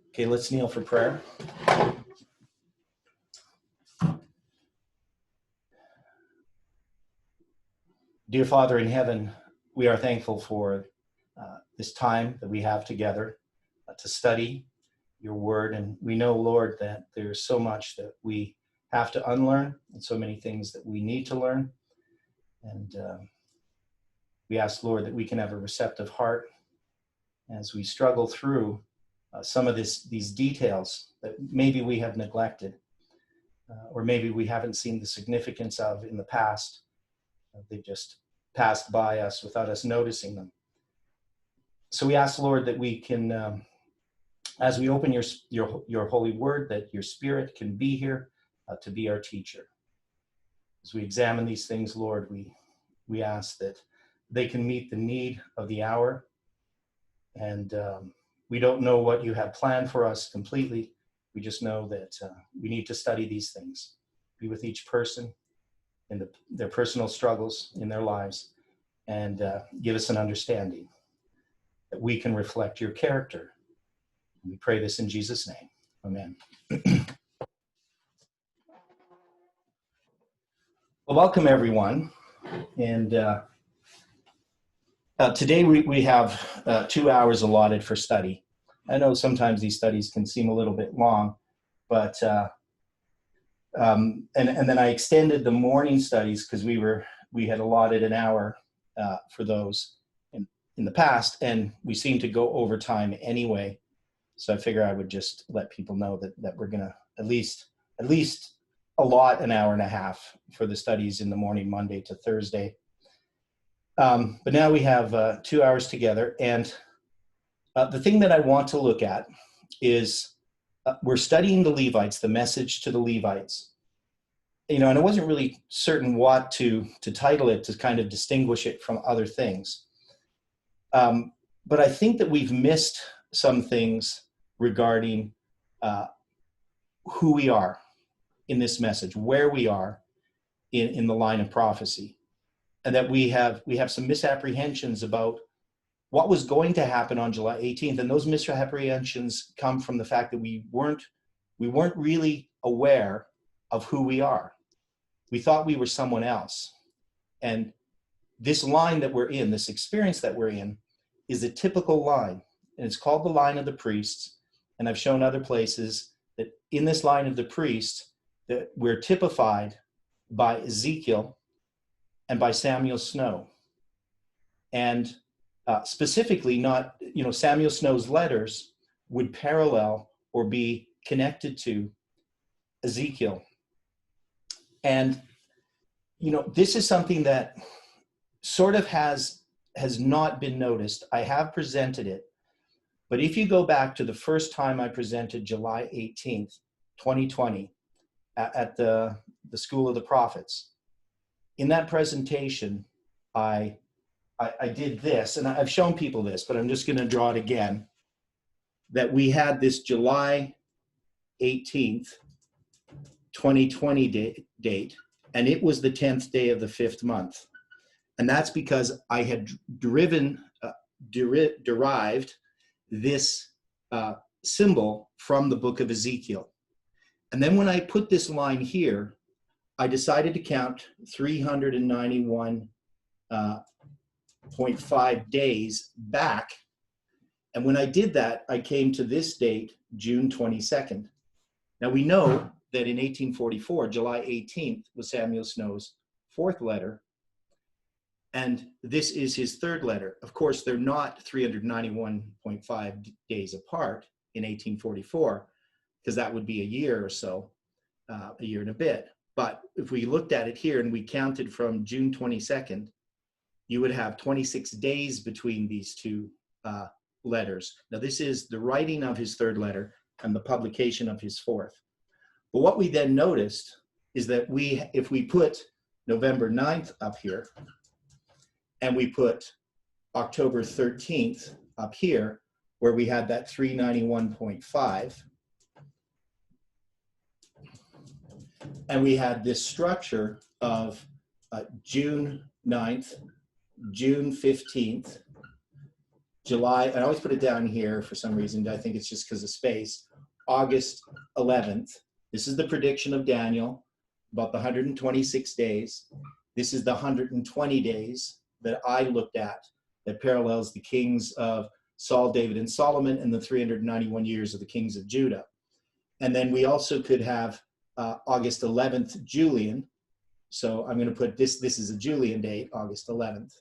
Okay, let's kneel for prayer. Dear Father in heaven, we are thankful for this time that we have together to study your word. And we know, Lord, that there's so much that we have to unlearn and so many things that we need to learn. And we ask, Lord, that we can have a receptive heart as we struggle through some of these details that maybe we have neglected or maybe we haven't seen the significance of in the past. They've just passed by us without us noticing them. So we ask, Lord, that we can, as we open your holy word, that your Spirit can be here to be our teacher. As we examine these things, Lord, we ask that they can meet the need of the hour. And we don't know what you have planned for us completely. We just know that we need to study these things, be with each person in their personal struggles in their lives, and give us an understanding that we can reflect your character. We pray this in Jesus' name. Amen. Well, welcome everyone. And today we have 2 hours allotted for study. I know sometimes these studies can seem a little bit long, but and then I extended the morning studies because we had allotted an hour for those in the past, and we seem to go over time anyway. So I figure I would just let people know that we're gonna at least allot an hour and a half for the studies in the morning, Monday to Thursday. But now we have 2 hours together, and the thing that I want to look at is we're studying the Levites, the message to the Levites. And I wasn't really certain what to title it to kind of distinguish it from other things. But I think that we've missed some things regarding who we are in this message, where we are in the line of prophecy, and that we have some misapprehensions about what was going to happen on July 18th. And those misapprehensions come from the fact that we weren't really aware of who we are. We thought we were someone else. And this line that we're in, this experience that we're in, is a typical line. And it's called the line of the priests. And I've shown other places that in this line of the priests, that we're typified by Ezekiel and by Samuel Snow. And specifically, not, Samuel Snow's letters would parallel or be connected to Ezekiel. And, this is something that sort of has not been noticed. I have presented it, but if you go back to the first time I presented July 18th, 2020, at the School of the Prophets, in that presentation, I did this, and I've shown people this, but I'm just going to draw it again, that we had this July 18th, 2020 date, and it was the 10th day of the 5th month. And that's because I had derived this symbol from the book of Ezekiel. And then when I put this line here, I decided to count 391.5 days back. And when I did that, I came to this date, June 22nd. Now we know that in 1844, July 18th was Samuel Snow's 4th letter. And this is his 3rd letter. Of course, they're not 391.5 days apart in 1844, because that would be a year or so, a year and a bit. But if we looked at it here and we counted from June 22nd, you would have 26 days between these two letters. Now, this is the writing of his 3rd letter and the publication of his 4th. But what we then noticed is that if we put November 9th up here, and we put October 13th up here, where we had that 391.5, and we had this structure of June 9th, June 15th, July, I always put it down here for some reason. I think it's just because of space. August 11th. This is the prediction of Daniel about the 126 days. This is the 120 days that I looked at that parallels the kings of Saul, David, and Solomon, and the 391 years of the kings of Judah. And then we also could have August 11th, Julian. So I'm going to put this is a Julian date, August 11th,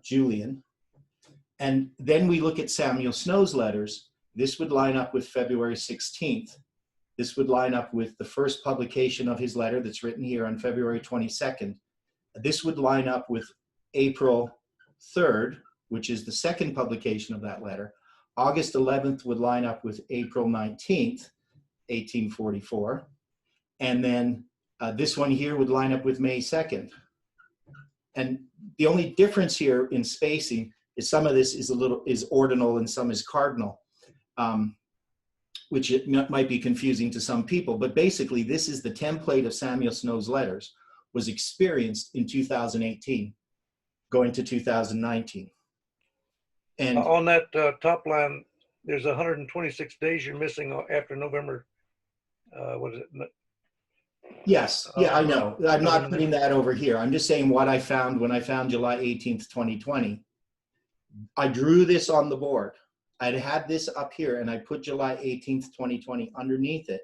Julian. And then we look at Samuel Snow's letters. This would line up with February 16th. This would line up with the first publication of his letter that's written here on February 22nd. This would line up with April 3rd, which is the second publication of that letter. August 11th would line up with April 19th, 1844. And then this one here would line up with May 2nd. And the only difference here in spacing is some of this is ordinal and some is cardinal, which it might be confusing to some people. But basically, this is the template of Samuel Snow's letters was experienced in 2018, going to 2019. And on that top line, there's 126 days you're missing after November. What is it? Yes. Yeah, I know. I'm not putting that over here. I'm just saying what I found when I found July 18th, 2020. I drew this on the board. I'd had this up here and I put July 18th, 2020 underneath it.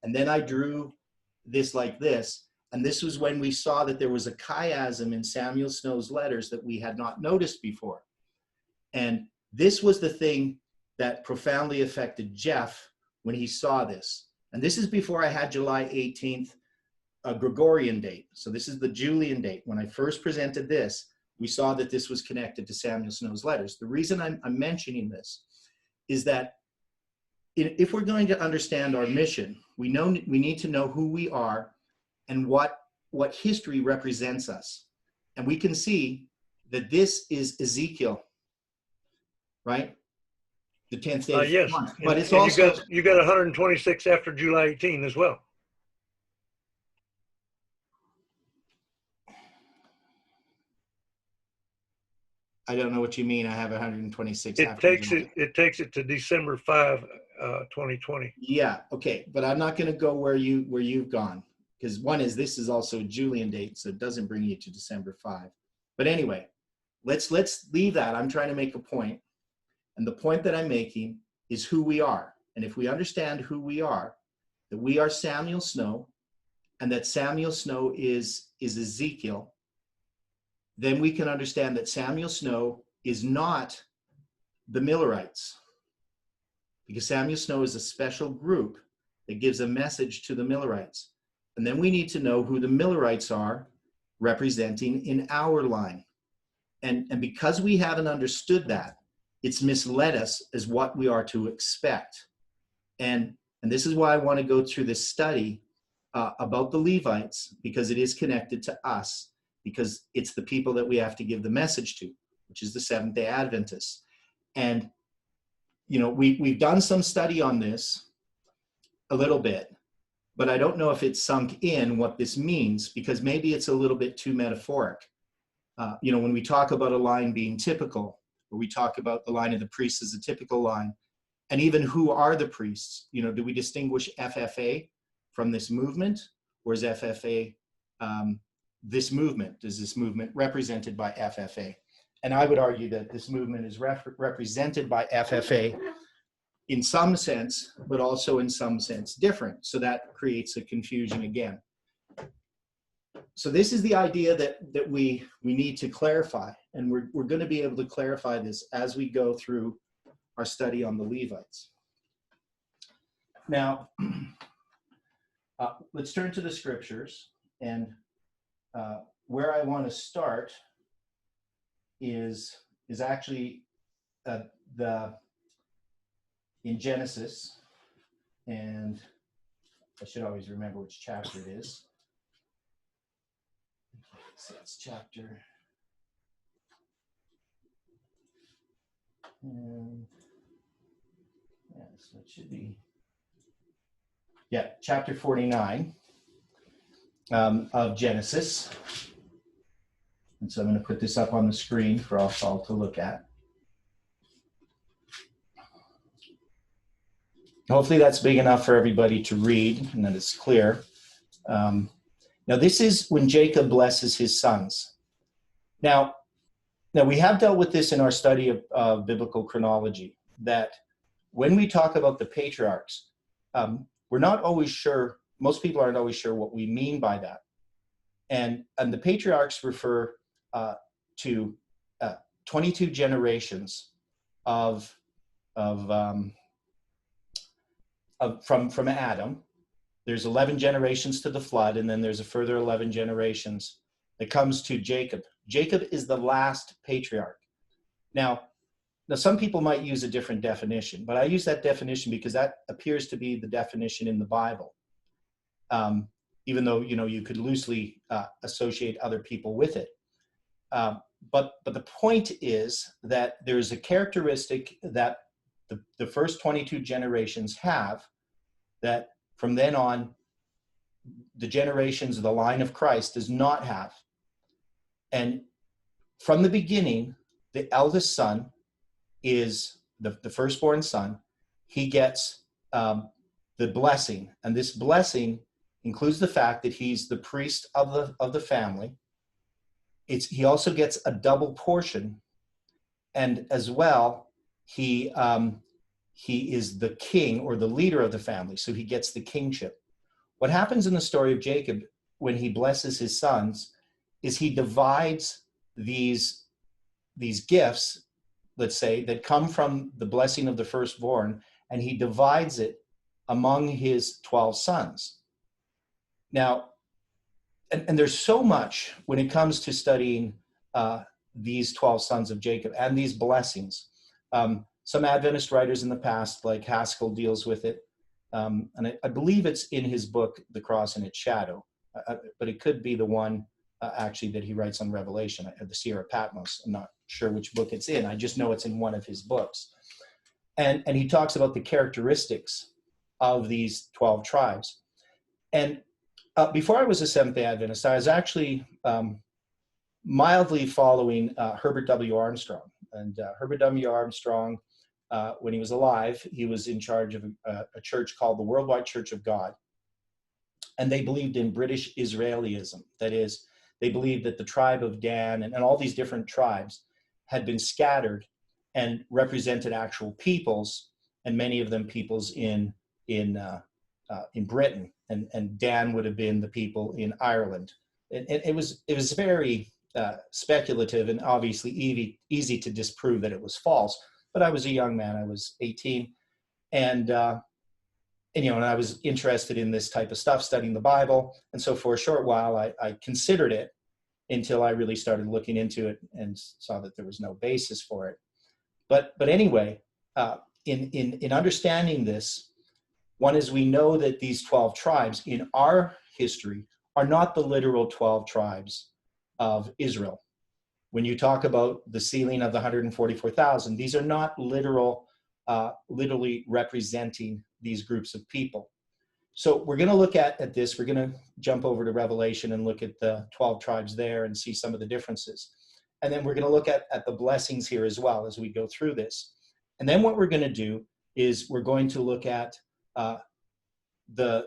And then I drew this like this. And this was when we saw that there was a chiasm in Samuel Snow's letters that we had not noticed before. And this was the thing that profoundly affected Jeff when he saw this. And this is before I had July 18th, a Gregorian date. So this is the Julian date. When I first presented this, we saw that this was connected to Samuel Snow's letters. The reason I'm mentioning this is that if we're going to understand our mission, we need to know who we are and what history represents us. And we can see that this is Ezekiel, right? The 10th day. Yes, but it's also you got 126 after July 18 as well. I don't know what you mean. I have 126. It takes it to December 5, 2020. Yeah. Okay. But I'm not going to go where you've gone, because one is this is also a Julian date, so it doesn't bring you to December 5. But anyway, let's leave that. I'm trying to make a point. And the point that I'm making is who we are. And if we understand who we are, that we are Samuel Snow, and that Samuel Snow is Ezekiel, then we can understand that Samuel Snow is not the Millerites. Because Samuel Snow is a special group that gives a message to the Millerites. And then we need to know who the Millerites are representing in our line. And because we haven't understood that, it's misled us as what we are to expect. And this is why I want to go through this study about the Levites, because it is connected to us, because it's the people that we have to give the message to, which is the Seventh-day Adventists. And, you know, we've done some study on this a little bit, but I don't know if it's sunk in what this means, because maybe it's a little bit too metaphoric. You know, when we talk about a line being typical, or we talk about the line of the priests as a typical line, and even who are the priests, you know, do we distinguish FFA from this movement, or is FFA this movement? Is this movement represented by FFA? And I would argue that this movement is represented by FFA in some sense, but also in some sense different. So that creates a confusion again. So this is the idea that we need to clarify, and we're going to be able to clarify this as we go through our study on the Levites. Now, let's turn to the scriptures, and where I want to start is actually in Genesis, and I should always remember which chapter it is. So it's chapter, and yeah, so it should be, yeah, chapter 49 of Genesis. And so I'm going to put this up on the screen for us all to look at. Hopefully that's big enough for everybody to read and that it's clear. Um, Now, this is when Jacob blesses his sons. Now, we have dealt with this in our study of biblical chronology, that when we talk about the patriarchs, we're not always sure, most people aren't always sure what we mean by that. And the patriarchs refer to 22 generations of, of, um, from Adam. There's 11 generations to the flood, and then there's a further 11 generations that comes to Jacob. Jacob is the last patriarch. Now, some people might use a different definition, but I use that definition because that appears to be the definition in the Bible. Even though, you could loosely associate other people with it. But the point is that there's a characteristic that the first 22 generations have, that from then on, the generations of the line of Christ does not have. And from the beginning, the eldest son is the firstborn son. He gets the blessing, and this blessing includes the fact that he's the priest of the family. He also gets a double portion, and as well, he is the king or the leader of the family, so he gets the kingship. What happens in the story of Jacob when he blesses his sons is he divides these gifts, let's say, that come from the blessing of the firstborn, and he divides it among his 12 sons. Now, and there's so much when it comes to studying these 12 sons of Jacob and these blessings. Some Adventist writers in the past, like Haskell, deals with it. And I believe it's in his book, The Cross and Its Shadow, but it could be the one actually that he writes on Revelation, the Sierra Patmos. I'm not sure which book it's in. I just know it's in one of his books. And he talks about the characteristics of these 12 tribes. And before I was a Seventh-day Adventist, I was actually mildly following Herbert W. Armstrong. And Herbert W. Armstrong, when he was alive, he was in charge of a church called the Worldwide Church of God. And they believed in British Israelism. That is, they believed that the tribe of Dan and all these different tribes had been scattered and represented actual peoples, and many of them peoples in Britain. And Dan would have been the people in Ireland. And it was very speculative and obviously easy to disprove that it was false. But I was a young man. I was 18, and I was interested in this type of stuff, studying the Bible. And so for a short while, I considered it until I really started looking into it and saw that there was no basis for it. But anyway, in understanding this, one is we know that these 12 tribes in our history are not the literal 12 tribes of Israel. When you talk about the sealing of the 144,000, these are not literally representing these groups of people. So we're going to look at this. We're going to jump over to Revelation and look at the 12 tribes there and see some of the differences. And then we're going to look at the blessings here as well as we go through this. And then what we're going to do is we're going to look at the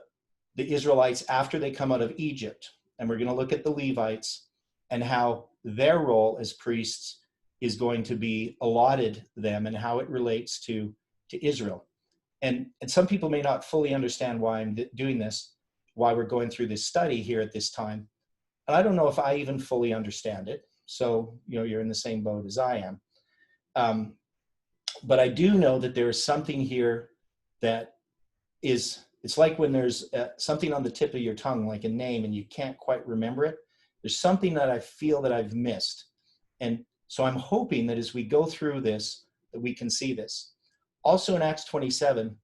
Israelites after they come out of Egypt. And we're going to look at the Levites and how their role as priests is going to be allotted them and how it relates to Israel. And some people may not fully understand why I'm doing this, why we're going through this study here at this time. And I don't know if I even fully understand it. So, you're in the same boat as I am. But I do know that there is something here that it's like when there's something on the tip of your tongue, like a name, and you can't quite remember it. There's something that I feel that I've missed. And so I'm hoping that as we go through this, that we can see this. Also in Acts 27,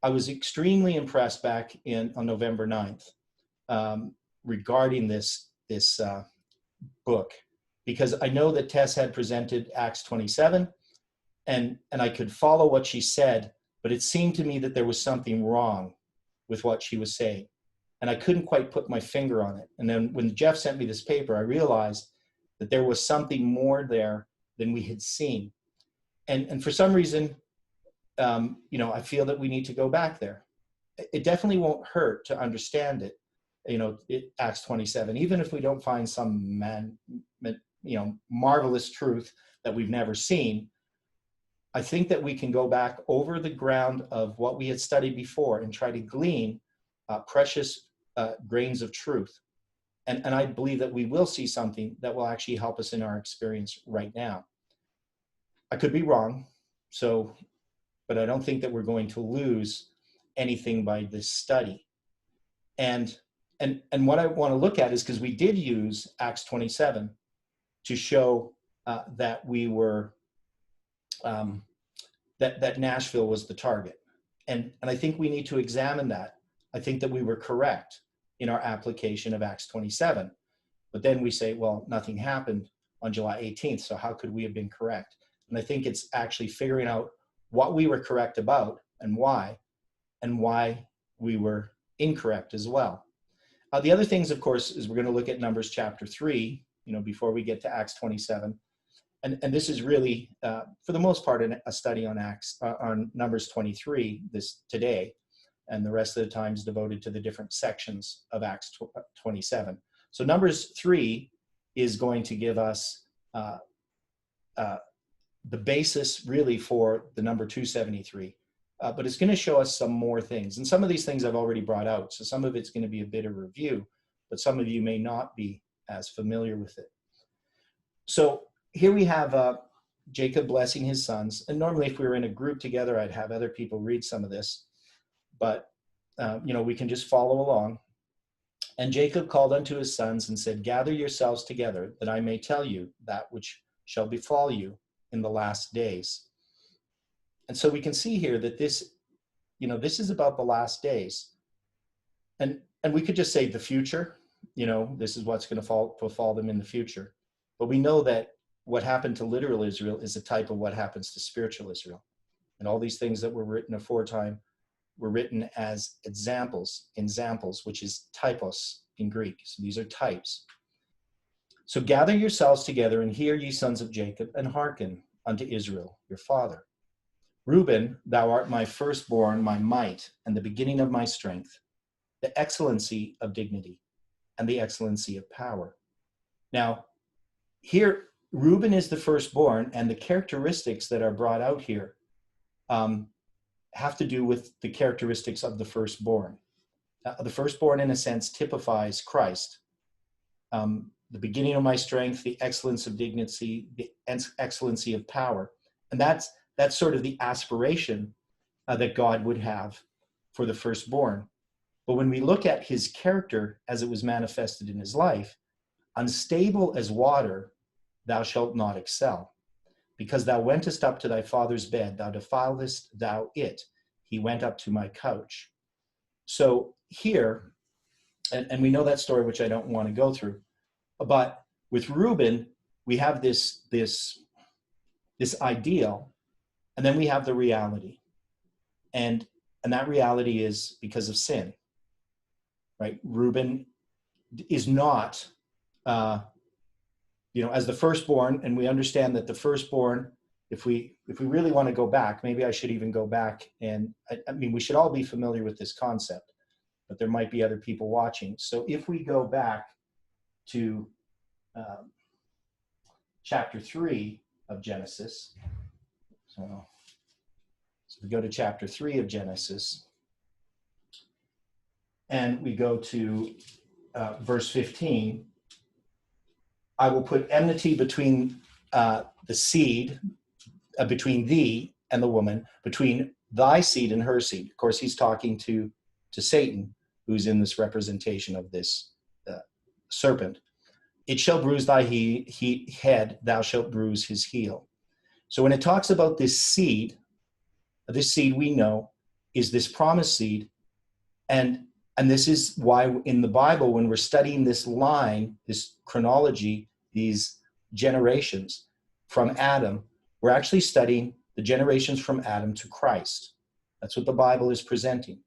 I was extremely impressed back on November 9th regarding this book, because I know that Tess had presented Acts 27, and I could follow what she said, but it seemed to me that there was something wrong with what she was saying. And I couldn't quite put my finger on it. And then when Jeff sent me this paper, I realized that there was something more there than we had seen. And for some reason, I feel that we need to go back there. It definitely won't hurt to understand it. Acts 27, even if we don't find some marvelous truth that we've never seen, I think that we can go back over the ground of what we had studied before and try to glean precious grains of truth. And I believe that we will see something that will actually help us in our experience right now. I could be wrong, but I don't think that we're going to lose anything by this study. And what I want to look at is, because we did use Acts 27 to show that we were that Nashville was the target, and I think we need to examine that. I think that we were correct in our application of Acts 27, but then we say, well, nothing happened on July 18th, so how could we have been correct? And I think it's actually figuring out what we were correct about and why we were incorrect as well. The other things, of course, is we're going to look at Numbers chapter 3, before we get to Acts 27. And this is really, for the most part, a study on on Numbers 23 today, and the rest of the time is devoted to the different sections of Acts 27. So Numbers 3 is going to give us the basis really for the number 273. But it's going to show us some more things. And some of these things I've already brought out. So some of it's going to be a bit of review, but some of you may not be as familiar with it. So here we have Jacob blessing his sons. And normally if we were in a group together, I'd have other people read some of this. But, we can just follow along. And Jacob called unto his sons and said, gather yourselves together, that I may tell you that which shall befall you in the last days. And so we can see here that this is about the last days. And we could just say the future, this is what's going to befall them in the future. But we know that what happened to literal Israel is a type of what happens to spiritual Israel. And all these things that were written aforetime were written as examples, which is typos in Greek. So these are types. So gather yourselves together and hear, ye sons of Jacob, and hearken unto Israel, your father. Reuben, thou art my firstborn, my might, and the beginning of my strength, the excellency of dignity, and the excellency of power. Now, here, Reuben is the firstborn, and the characteristics that are brought out here have to do with the characteristics of the firstborn. The firstborn, in a sense, typifies Christ. The beginning of my strength, the excellence of dignity, the excellency of power. And that's sort of the aspiration that God would have for the firstborn. But when we look at his character as it was manifested in his life, unstable as water, thou shalt not excel. Because thou wentest up to thy father's bed, thou defiledst thou it. He went up to my couch. So here, and we know that story, which I don't want to go through, but with Reuben, we have this ideal, and then we have the reality. And that reality is because of sin, right? Reuben is not, as the firstborn, and we understand that the firstborn, if we really want to go back, maybe I should even go back, and we should all be familiar with this concept, but there might be other people watching. So if we go back to chapter 3 of Genesis, so we go to chapter 3 of Genesis, and we go to verse 15. I will put enmity between the seed, between thee and the woman, between thy seed and her seed. Of course, he's talking to Satan, who's in this representation of this serpent. It shall bruise thy head, thou shalt bruise his heel. So when it talks about this seed we know is this promised seed, and this is why in the Bible, when we're studying this line, this chronology, these generations from Adam, we're actually studying the generations from Adam to Christ. That's what the Bible is presenting.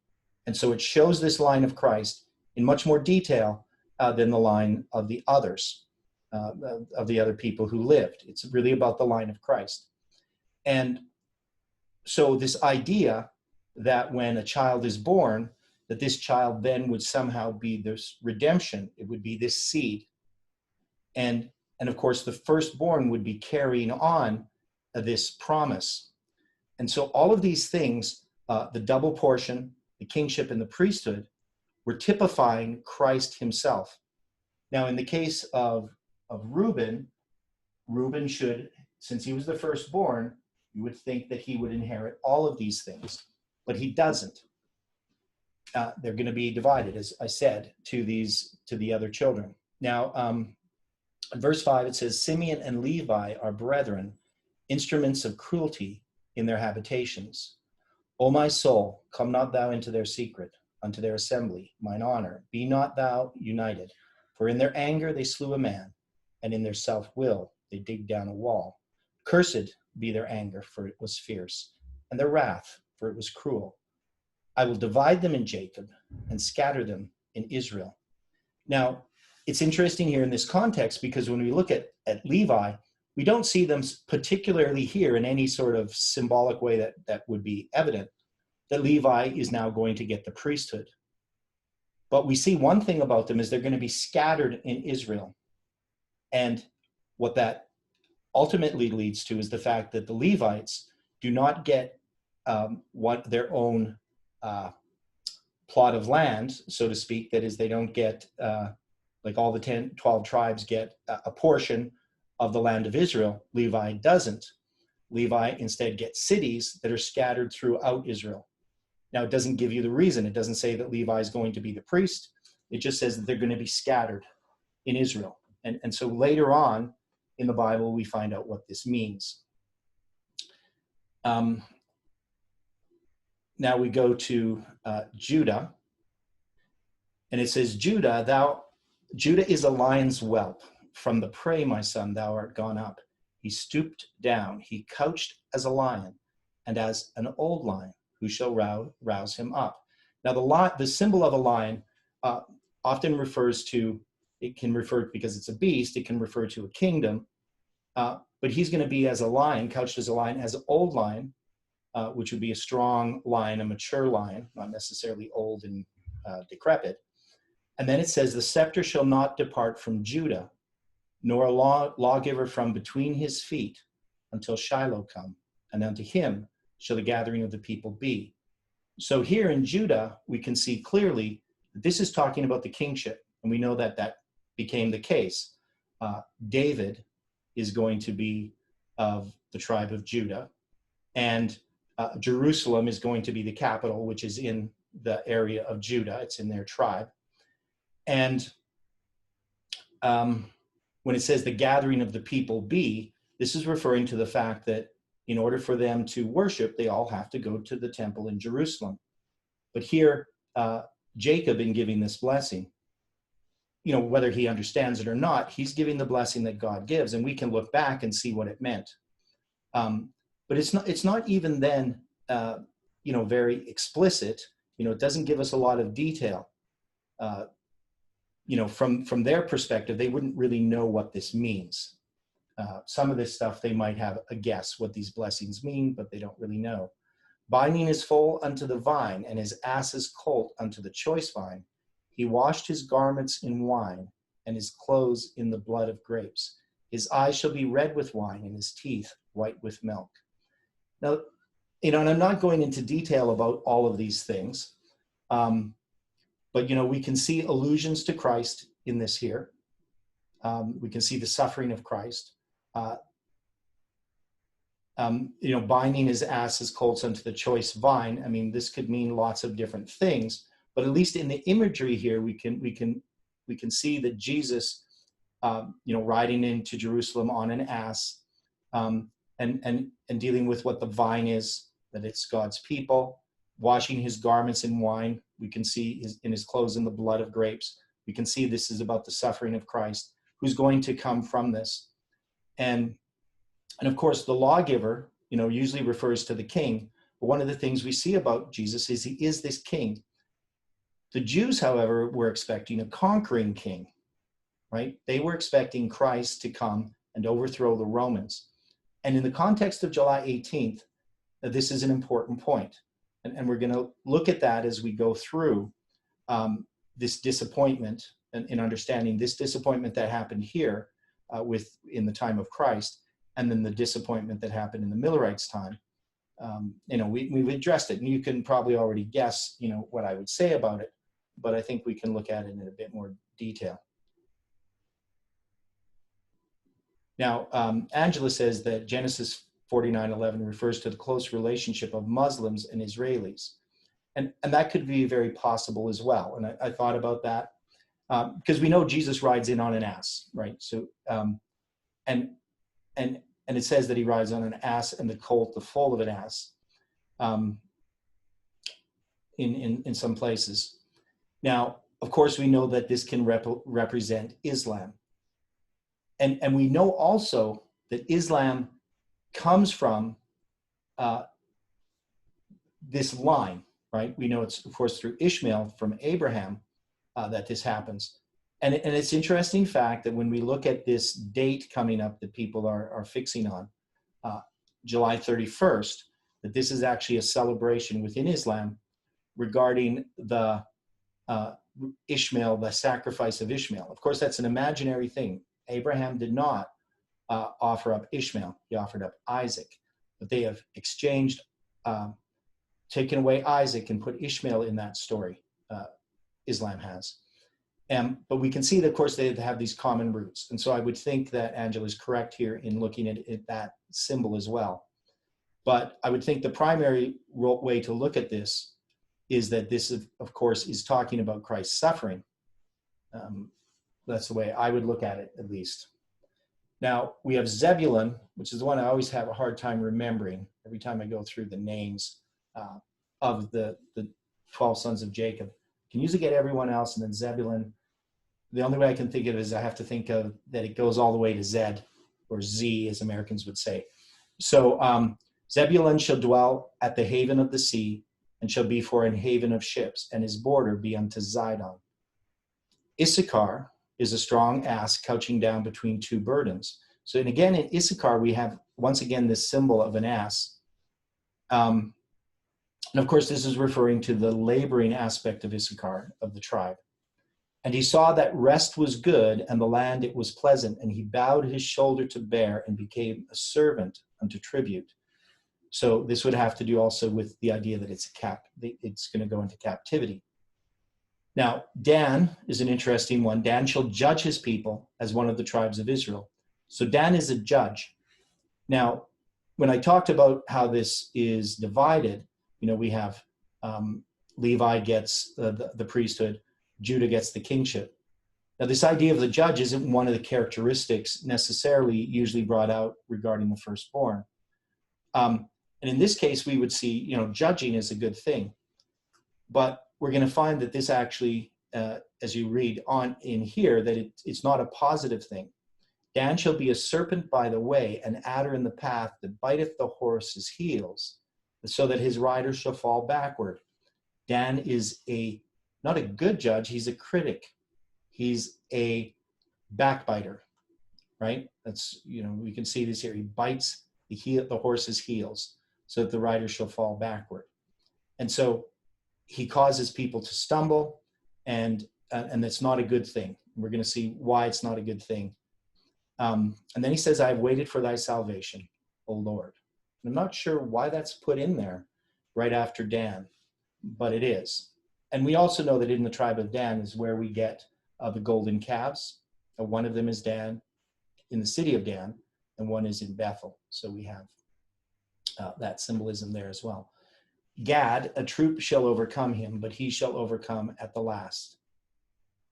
And so it shows this line of Christ in much more detail than the line of the others, of the other people who lived. It's really about the line of Christ. And So this idea that when a child is born, that this child then would somehow be this redemption, it would be this seed. And, and of course, the firstborn would be carrying on this promise. And so all of these things, the double portion, the kingship, and the priesthood, were typifying Christ himself. Now, in the case of Reuben, Reuben should, since he was the firstborn, you would think that he would inherit all of these things, but he doesn't. They're going to be divided, as I said, to the other children. Now, in verse 5, it says, Simeon and Levi are brethren, instruments of cruelty in their habitations. O my soul, come not thou into their secret, unto their assembly, mine honor. Be not thou united. For in their anger they slew a man, and in their self-will they digged down a wall. Cursed be their anger, for it was fierce, and their wrath, for it was cruel. I will divide them in Jacob, and scatter them in Israel. Now, it's interesting here in this context, because when we look at Levi, we don't see them particularly here in any sort of symbolic way that would be evident that Levi is now going to get the priesthood. But we see one thing about them is they're going to be scattered in Israel. And what that ultimately leads to is the fact that the Levites do not get their own plot of land, so to speak. That is, they don't get, like all the 12 tribes get a portion of the land of Israel. Levi doesn't. Levi instead gets cities that are scattered throughout Israel. Now, it doesn't give you the reason. It doesn't say that Levi is going to be the priest. It just says that they're going to be scattered in Israel. And so later on in the Bible, we find out what this means. Now we go to Judah. And it says, Judah is a lion's whelp. From the prey, my son, thou art gone up. He stooped down. He couched as a lion, and as an old lion, who shall rouse him up. Now, the symbol of a lion often refers to, it can refer, because it's a beast, it can refer to a kingdom. But he's going to be as a lion, couched as a lion, as an old lion, which would be a strong lion, a mature lion, not necessarily old and decrepit. And then it says, the scepter shall not depart from Judah, nor a lawgiver from between his feet, until Shiloh come, and unto him shall the gathering of the people be. So here in Judah, we can see clearly that this is talking about the kingship, and we know that that became the case. David is going to be of the tribe of Judah, and Jerusalem is going to be the capital, which is in the area of Judah. It's in their tribe. And when it says the gathering of the people be, this is referring to the fact that in order for them to worship, they all have to go to the temple in Jerusalem. But here, Jacob, in giving this blessing, whether he understands it or not, he's giving the blessing that God gives, and we can look back and see what it meant. But it's not even then, very explicit. It doesn't give us a lot of detail. From their perspective, they wouldn't really know what this means. Some of this stuff, they might have a guess what these blessings mean, but they don't really know. Binding his foal unto the vine, and his ass's colt unto the choice vine. He washed his garments in wine, and his clothes in the blood of grapes. His eyes shall be red with wine, and his teeth white with milk. Now, and I'm not going into detail about all of these things, but, we can see allusions to Christ in this here. We can see the suffering of Christ. Binding his ass's colts unto the choice vine. I mean, this could mean lots of different things, but at least in the imagery here, we can see that Jesus, riding into Jerusalem on an ass, and dealing with what the vine is, that it's God's people, washing his garments in wine. We can see in his clothes in the blood of grapes. We can see this is about the suffering of Christ, who's going to come from this. And of course, the lawgiver, usually refers to the king. But one of the things we see about Jesus is he is this king. The Jews, however, were expecting a conquering king, right? They were expecting Christ to come and overthrow the Romans. And in the context of July 18th, this is an important point. And we're going to look at that as we go through this disappointment and in understanding this disappointment that happened here in the time of Christ, and then the disappointment that happened in the Millerites' time. We've addressed it, and you can probably already guess, what I would say about it, but I think we can look at it in a bit more detail. Now, Angela says that Genesis 49:11 refers to the close relationship of Muslims and Israelis. And that could be very possible as well. And I thought about that because we know Jesus rides in on an ass, right? So, and it says that he rides on an ass and the colt, the foal of an ass, in some places. Now, of course, we know that this can represent Islam. And we know also that Islam comes from this line, right? We know it's, of course, through Ishmael from Abraham that this happens. And it's an interesting fact that when we look at this date coming up that people are fixing on, July 31st, that this is actually a celebration within Islam regarding the Ishmael, the sacrifice of Ishmael. Of course, that's an imaginary thing. Abraham did not offer up Ishmael. He offered up Isaac. But they have exchanged, taken away Isaac and put Ishmael in that story, Islam has. But we can see that, of course, they have these common roots. And so I would think that Angela is correct here in looking at that symbol as well. But I would think the primary way to look at this is that this, of course, is talking about Christ's suffering. That's the way I would look at it, at least. Now, we have Zebulun, which is the one I always have a hard time remembering every time I go through the names of the 12 sons of Jacob. I can usually get everyone else, and then Zebulun. The only way I can think of it is I have to think of that it goes all the way to Z, or Z, as Americans would say. So Zebulun shall dwell at the haven of the sea, and shall be for an haven of ships, and his border be unto Zidon. Issachar is a strong ass couching down between two burdens. So, and again, in Issachar, we have, once again, this symbol of an ass. And of course, this is referring to the laboring aspect of Issachar, of the tribe. And he saw that rest was good, and the land it was pleasant, and he bowed his shoulder to bear, and became a servant unto tribute. So this would have to do also with the idea that it's going to go into captivity. Now, Dan is an interesting one. Dan shall judge his people as one of the tribes of Israel. So Dan is a judge. Now, when I talked about how this is divided, we have Levi gets the priesthood, Judah gets the kingship. Now, this idea of the judge isn't one of the characteristics necessarily usually brought out regarding the firstborn. And in this case, we would see, judging is a good thing. But we're going to find that this actually, as you read on in here, that it's not a positive thing. Dan shall be a serpent by the way, an adder in the path that biteth the horse's heels, so that his rider shall fall backward. Dan is not a good judge, he's a critic. He's a backbiter, right? That's, we can see this here. He bites the horse's heels so that the rider shall fall backward. And so he causes people to stumble, and that's not a good thing. We're going to see why it's not a good thing. And then he says, I have waited for thy salvation, O Lord. And I'm not sure why that's put in there right after Dan, but it is. And we also know that in the tribe of Dan is where we get the golden calves. One of them is Dan, in the city of Dan, and one is in Bethel. So we have that symbolism there as well. Gad, a troop shall overcome him, but he shall overcome at the last.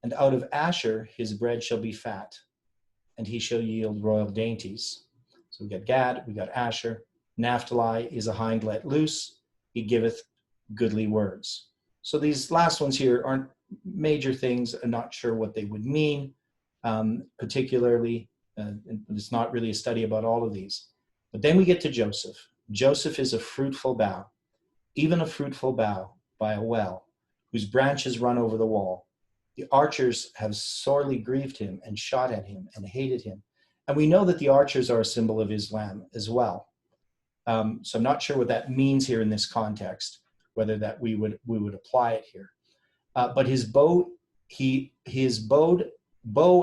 And out of Asher his bread shall be fat, and he shall yield royal dainties. So we got Gad, we got Asher. Naphtali is a hind let loose. He giveth goodly words. So these last ones here aren't major things. I'm not sure what they would mean, particularly. It's not really a study about all of these. But then we get to Joseph. Joseph is a fruitful bough, even a fruitful bough by a well, whose branches run over the wall. The archers have sorely grieved him and shot at him and hated him. And we know that the archers are a symbol of Islam as well. So I'm not sure what that means here in this context, whether that we would apply it here. But his bow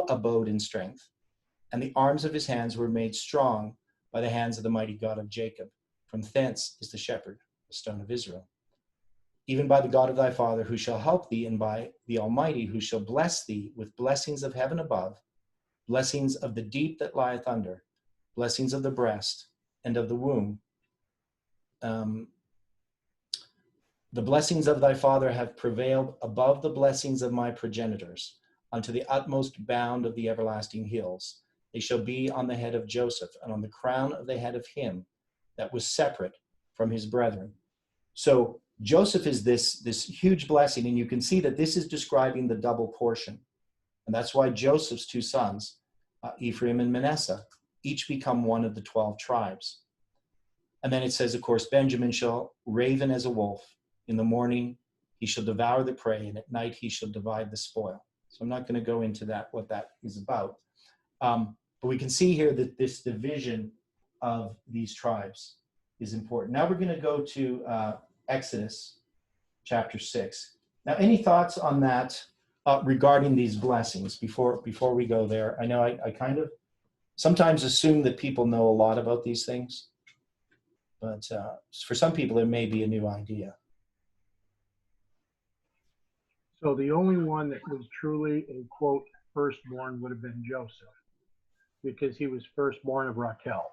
abode in strength, and the arms of his hands were made strong by the hands of the mighty God of Jacob. From thence is the shepherd, the stone of Israel. Even by the God of thy father, who shall help thee, and by the Almighty, who shall bless thee with blessings of heaven above, blessings of the deep that lieth under, blessings of the breast and of the womb. The blessings of thy father have prevailed above the blessings of my progenitors, unto the utmost bound of the everlasting hills. They shall be on the head of Joseph, and on the crown of the head of him that was separate from his brethren. So Joseph is this huge blessing, and you can see that this is describing the double portion. And that's why Joseph's two sons, Ephraim and Manasseh, each become one of the 12 tribes. And then it says, of course, Benjamin shall raven as a wolf. In the morning he shall devour the prey, and at night he shall divide the spoil. So I'm not going to go into that, what that is about. But we can see here that this division of these tribes is important. Now we're going to go to Exodus chapter 6. Now, any thoughts on that regarding these blessings before we go there? I know I kind of sometimes assume that people know a lot about these things, but for some people it may be a new idea. So the only one that was truly a, quote, firstborn would have been Joseph, because he was firstborn of Raquel.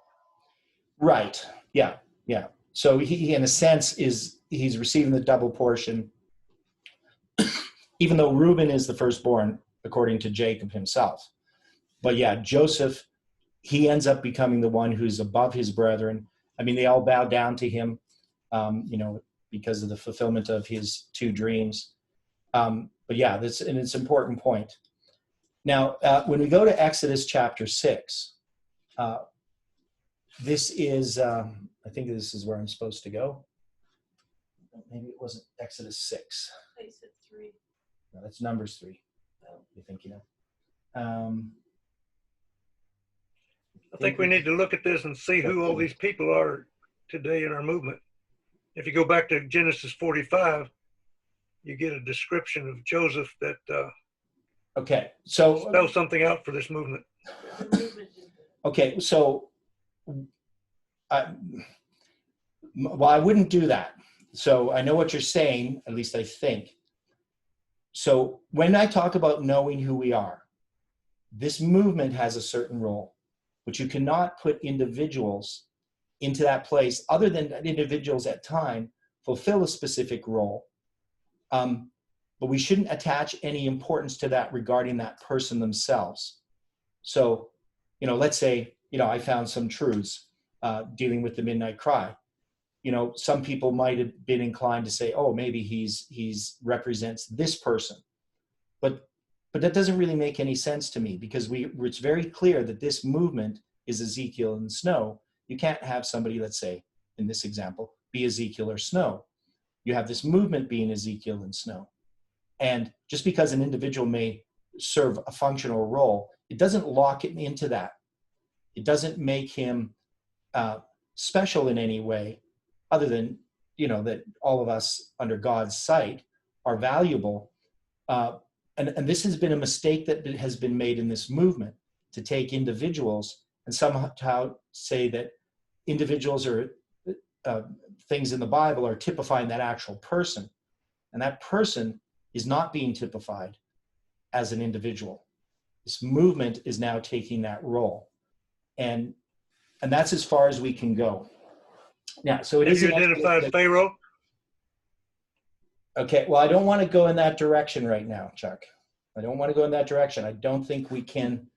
Right. Yeah. So he in a sense, he's receiving the double portion, even though Reuben is the firstborn, according to Jacob himself. But yeah, Joseph, he ends up becoming the one who's above his brethren. I mean, they all bow down to him, because of the fulfillment of his two dreams. But yeah, it's an important point. Now, when we go to Exodus chapter 6, this is, I think this is where I'm supposed to go. Maybe it wasn't Exodus 6. I said 3. No, that's Numbers 3. You think, I think we need to look at this and see who all these people are today in our movement. If you go back to Genesis 45, you get a description of Joseph that okay, so spells something out for this movement. Okay, so well, I wouldn't do that. So I know what you're saying, at least I think. So when I talk about knowing who we are, this movement has a certain role, but you cannot put individuals into that place other than that individuals at time fulfill a specific role. But we shouldn't attach any importance to that regarding that person themselves. So, let's say, I found some truths dealing with the midnight cry. Some people might have been inclined to say, oh, maybe he's represents this person. But that doesn't really make any sense to me, because it's very clear that this movement is Ezekiel and snow. You can't have somebody, let's say, in this example, be Ezekiel or snow. You have this movement being Ezekiel and snow. And just because an individual may serve a functional role, it doesn't lock him into that. It doesn't make him special in any way, other than, that all of us under God's sight are valuable. And this has been a mistake that has been made in this movement, to take individuals and somehow say that individuals are things in the Bible are typifying that actual person. And that person is not being typified as an individual. This movement is now taking that role. And that's as far as we can go. Now, so it Have is you identified Pharaoh? Okay, well, I don't want to go in that direction right now, Chuck. I don't want to go in that direction. I don't think we can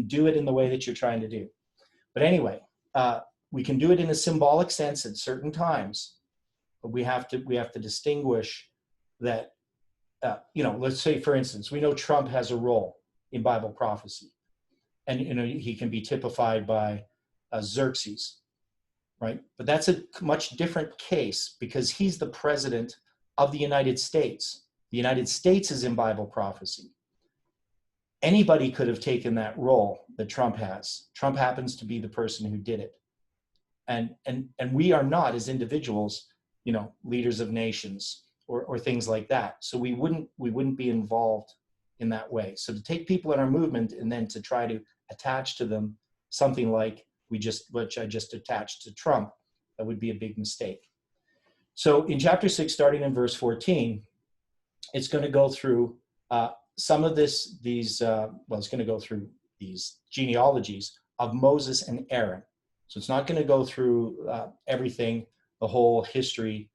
do it in the way that you're trying to do. But anyway, we can do it in a symbolic sense at certain times, but we have to distinguish that, let's say, for instance, we know Trump has a role in Bible prophecy, and he can be typified by Xerxes, right? But that's a much different case, because he's the president of the United States. The United States is in Bible prophecy. Anybody could have taken that role that Trump has. Trump happens to be the person who did it. And we are not, as individuals, leaders of nations or things like that. So we wouldn't be involved in that way. So to take people in our movement and then to try to attach to them something like which I just attached to Trump, that would be a big mistake. So in chapter 6, starting in verse 14, it's going to go through some of it's going to go through these genealogies of Moses and Aaron. So it's not going to go through everything, the whole history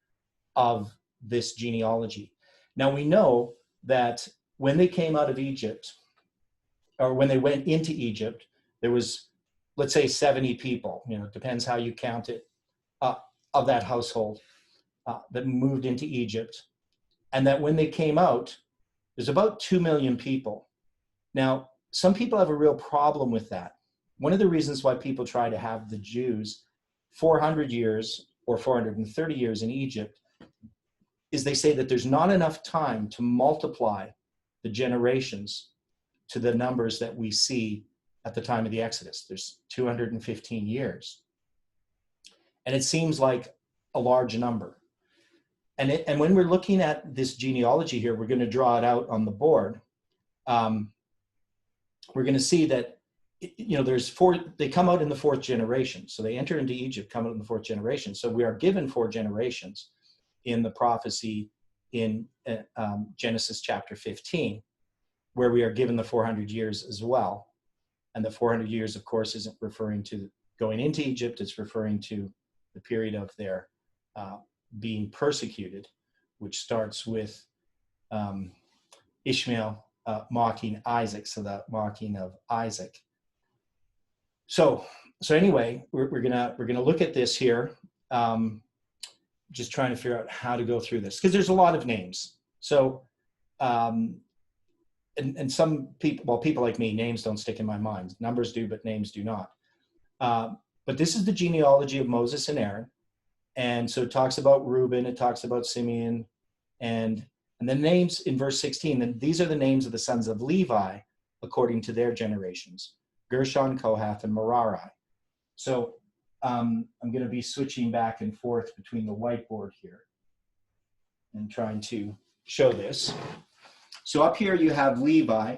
of this genealogy. Now we know that when they came out of Egypt, or when they went into Egypt, there was, let's say, 70 people, it depends how you count it, of that household that moved into Egypt. And that when they came out, there's about 2 million people. Now, some people have a real problem with that. One of the reasons why people try to have the Jews 400 years or 430 years in Egypt is they say that there's not enough time to multiply the generations to the numbers that we see at the time of the Exodus. There's 215 years. And it seems like a large number. And when we're looking at this genealogy here, we're going to draw it out on the board. We're going to see that, there's they come out in the 4th generation. So they enter into Egypt, come out in the 4th generation. So we are given 4 generations in the prophecy in Genesis chapter 15, where we are given the 400 years as well. And the 400 years, of course, isn't referring to going into Egypt. It's referring to the period of their being persecuted, which starts with Ishmael mocking Isaac, so that mocking of Isaac. So anyway, we're gonna look at this here, just trying to figure out how to go through this, because there's a lot of names. So and some people, well, people like me, names don't stick in my mind. Numbers do, but names do not. But this is the genealogy of Moses and Aaron. And so it talks about Reuben, it talks about Simeon, and the names in verse 16. And these are the names of the sons of Levi according to their generations: Gershon, Kohath, and Merari. So I'm going to be switching back and forth between the whiteboard here and trying to show this. So up here you have Levi,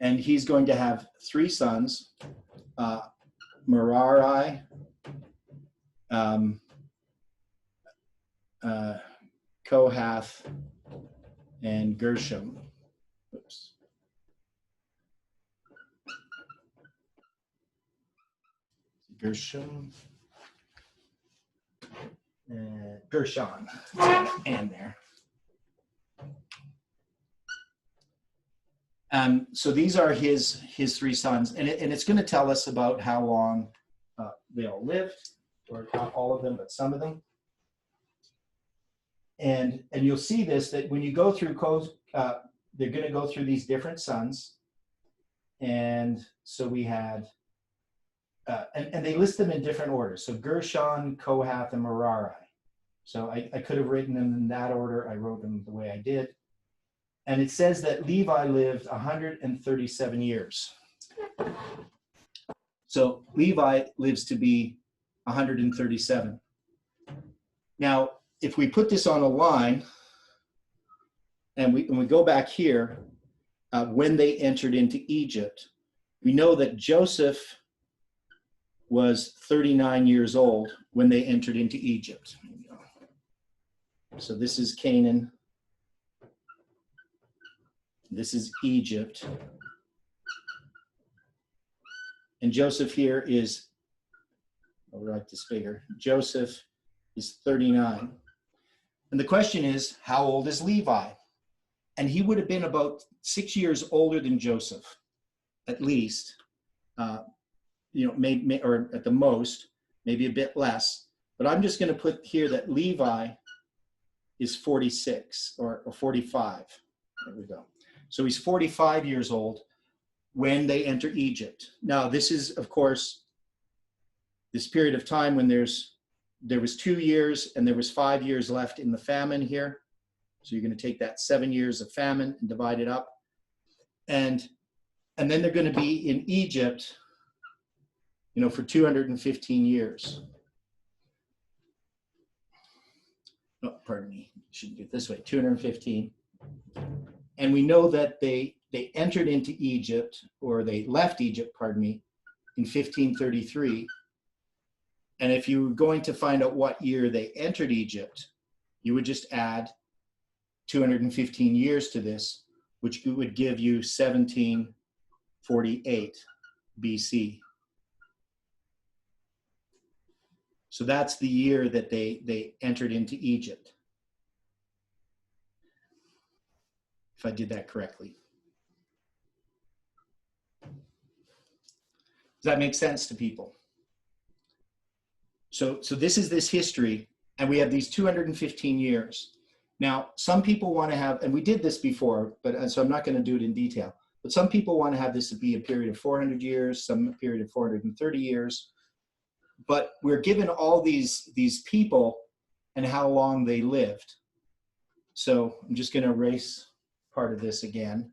and he's going to have 3 sons, Merari, Kohath, and Gershom. Oops. Gershom and Gershon, and there. So these are his 3 sons, and it's going to tell us about how long they all lived, or not all of them, but some of them. And you'll see this, that when you go through, they're going to go through these different sons. And so we had, and they list them in different orders. So Gershon, Kohath, and Merari. So I could have written them in that order. I wrote them the way I did. And it says that Levi lived 137 years. So Levi lives to be 137. Now, if we put this on a line, and we go back here, when they entered into Egypt, we know that Joseph was 39 years old when they entered into Egypt. So this is Canaan. This is Egypt. And Joseph here is, I'll write this bigger. Joseph is 39. And the question is, how old is Levi? And he would have been about 6 years older than Joseph, at least, maybe, or at the most, maybe a bit less. But I'm just going to put here that Levi is 46 or 45. There we go. So he's 45 years old when they enter Egypt. Now, this is, of course, this period of time when there was 2 years and there was 5 years left in the famine here. So you're going to take that 7 years of famine and divide it up. And then they're going to be in Egypt for 215 years. Oh, pardon me, shouldn't do it this way, 215. And we know that they entered into Egypt, or they left Egypt, pardon me, in 1533. And if you were going to find out what year they entered Egypt, you would just add 215 years to this, which would give you 1748 BC. So that's the year that they entered into Egypt, if I did that correctly. Does that make sense to people? So this is this history, and we have these 215 years. Now, some people want to have, and we did this before, but so I'm not going to do it in detail, but some people want to have this to be a period of 400 years, some a period of 430 years. But we're given all these people and how long they lived. So I'm just going to erase part of this again.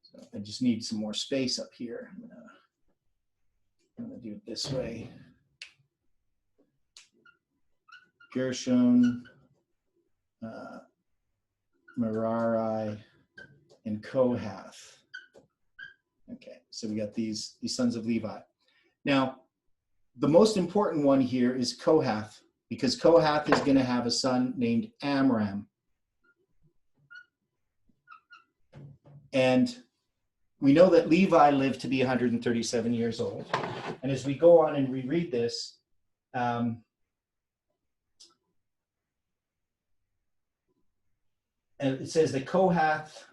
So I just need some more space up here. I'm going to do it this way. Gershon, Merari, and Kohath. Okay, so we got these sons of Levi. Now, the most important one here is Kohath, because Kohath is going to have a son named Amram. And we know that Levi lived to be 137 years old. And as we go on and reread this, and it says that Kohath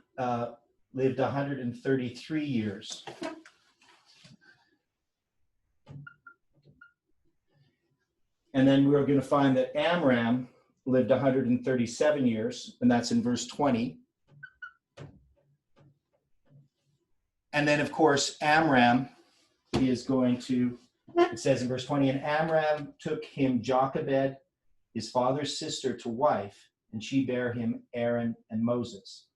lived 133 years. And then we're going to find that Amram lived 137 years, and that's in verse 20. And then, of course, Amram is going to, it says in verse 20, and Amram took him Jochebed, his father's sister, to wife, and she bare him Aaron and Moses.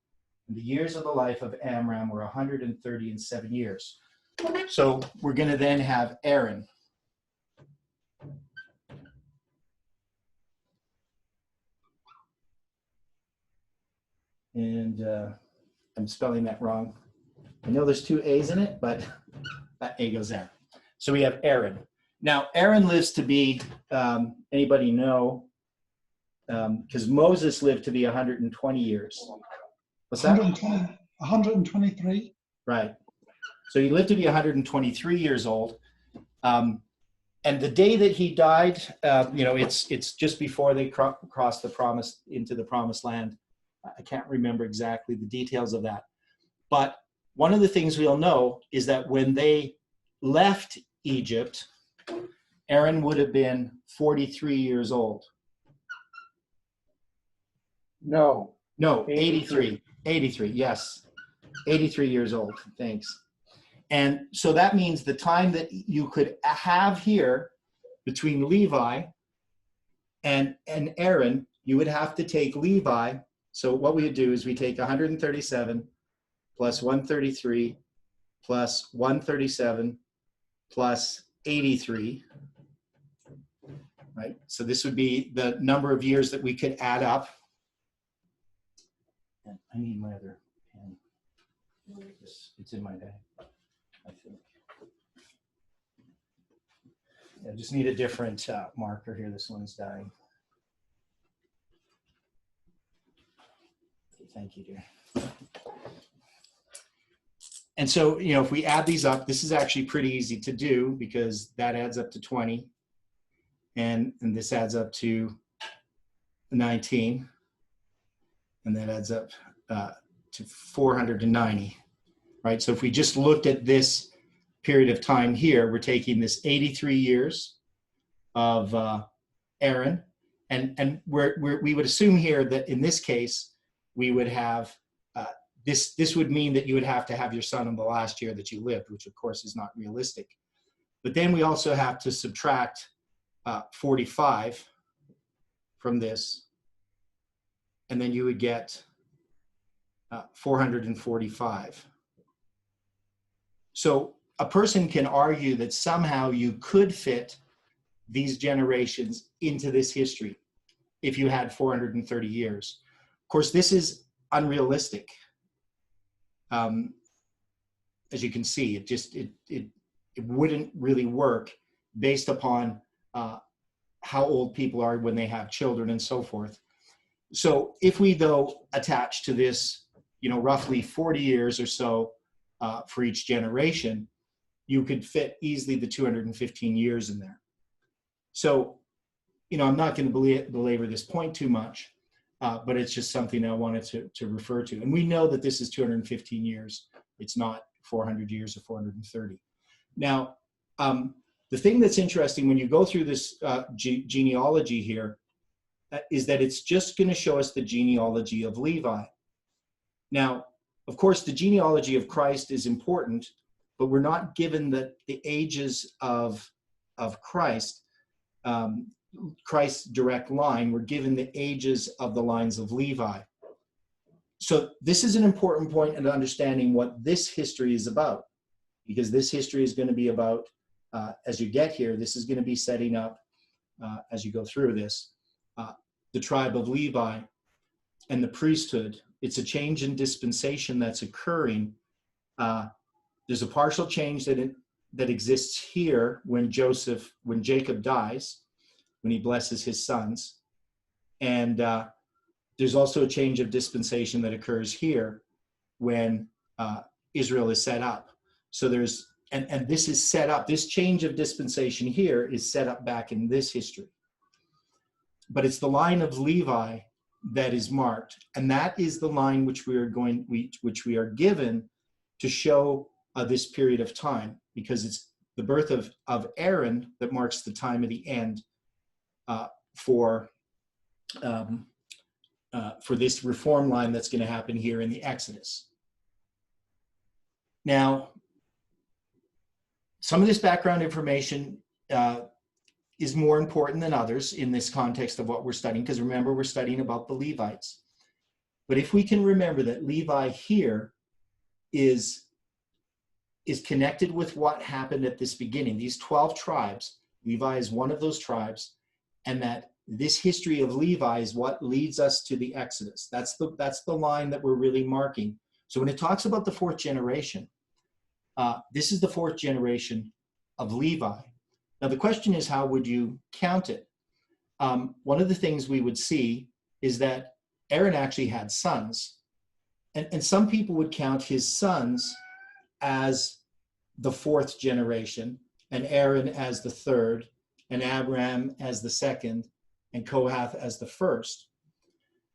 And the years of the life of Amram were 137 years. So we're going to then have Aaron. And I'm spelling that wrong. I know there's two A's in it, but that A goes there. So we have Aaron. Now, Aaron lives to be, anybody know, because Moses lived to be 120 years. What's that? 123. Right. So he lived to be 123 years old. And the day that he died, it's just before they crossed into the promised land. I can't remember exactly the details of that. But one of the things we'll know is that when they left Egypt, Aaron would have been 43 years old. No, 83, yes. 83 years old, thanks. And so that means the time that you could have here between Levi and Aaron, you would have to take Levi. So what we would do is we take 137 plus 133 plus 137 plus 83, right? So this would be the number of years that we could add up. And I need my other pen. It's in my bag, I think. I just need a different marker here. This one's dying. Thank you, dear. And so, if we add these up, this is actually pretty easy to do because that adds up to 20. And this adds up to 19. And that adds up to 490, right? So if we just looked at this period of time here, we're taking this 83 years of Aaron. And we would assume here that in this case, we would have this would mean that you would have to have your son in the last year that you lived, which of course is not realistic. But then we also have to subtract 45 from this, and then you would get 445. So a person can argue that somehow you could fit these generations into this history if you had 430 years. Of course, this is unrealistic. As you can see, it wouldn't really work based upon how old people are when they have children and so forth. So if we though attach to this, roughly 40 years or so for each generation, you could fit easily the 215 years in there. So, I'm not going to belabor this point too much, but it's just something I wanted to refer to. And we know that this is 215 years. It's not 400 years or 430. Now, the thing that's interesting when you go through this genealogy here is that it's just going to show us the genealogy of Levi. Now, of course, the genealogy of Christ is important, but we're not given the ages of Christ, Christ's direct line. We're given the ages of the lines of Levi. So this is an important point in understanding what this history is about, because this history is going to be about, as you get here, this is going to be setting up, as you go through this, the tribe of Levi and the priesthood. It's a change in dispensation that's occurring. There's a partial change that exists here when Jacob dies, when he blesses his sons. And there's also a change of dispensation that occurs here when Israel is set up. So and this is set up, this change of dispensation here is set up back in this history. But it's the line of Levi that is marked, and that is the line which we are given to show this period of time, because it's the birth of Aaron that marks the time of the end for this reform line that's going to happen here in the Exodus. Now, some of this background information is more important than others in this context of what we're studying, because remember, we're studying about the Levites. But if we can remember that Levi here is connected with what happened at this beginning, these 12 tribes, Levi is one of those tribes, and that this history of Levi is what leads us to the Exodus. That's the line that we're really marking. So when it talks about the fourth generation, this is the fourth generation of Levi. Now the question is, how would you count it? One of the things we would see is that Aaron actually had sons. And some people would count his sons as the fourth generation, and Aaron as the third, and Amram as the second, and Kohath as the first.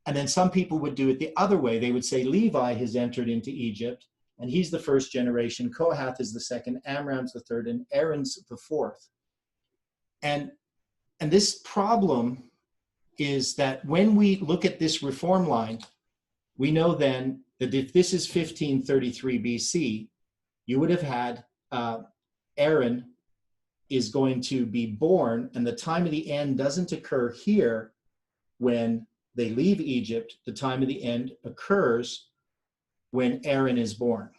And then some people would do it the other way. They would say Levi has entered into Egypt, and he's the first generation, Kohath is the second, Amram's the third, and Aaron's the fourth. And this problem is that when we look at this reform line, we know then that if this is 1533 BC, you would have had Aaron is going to be born, and the time of the end doesn't occur here when they leave Egypt. The time of the end occurs when Aaron is born,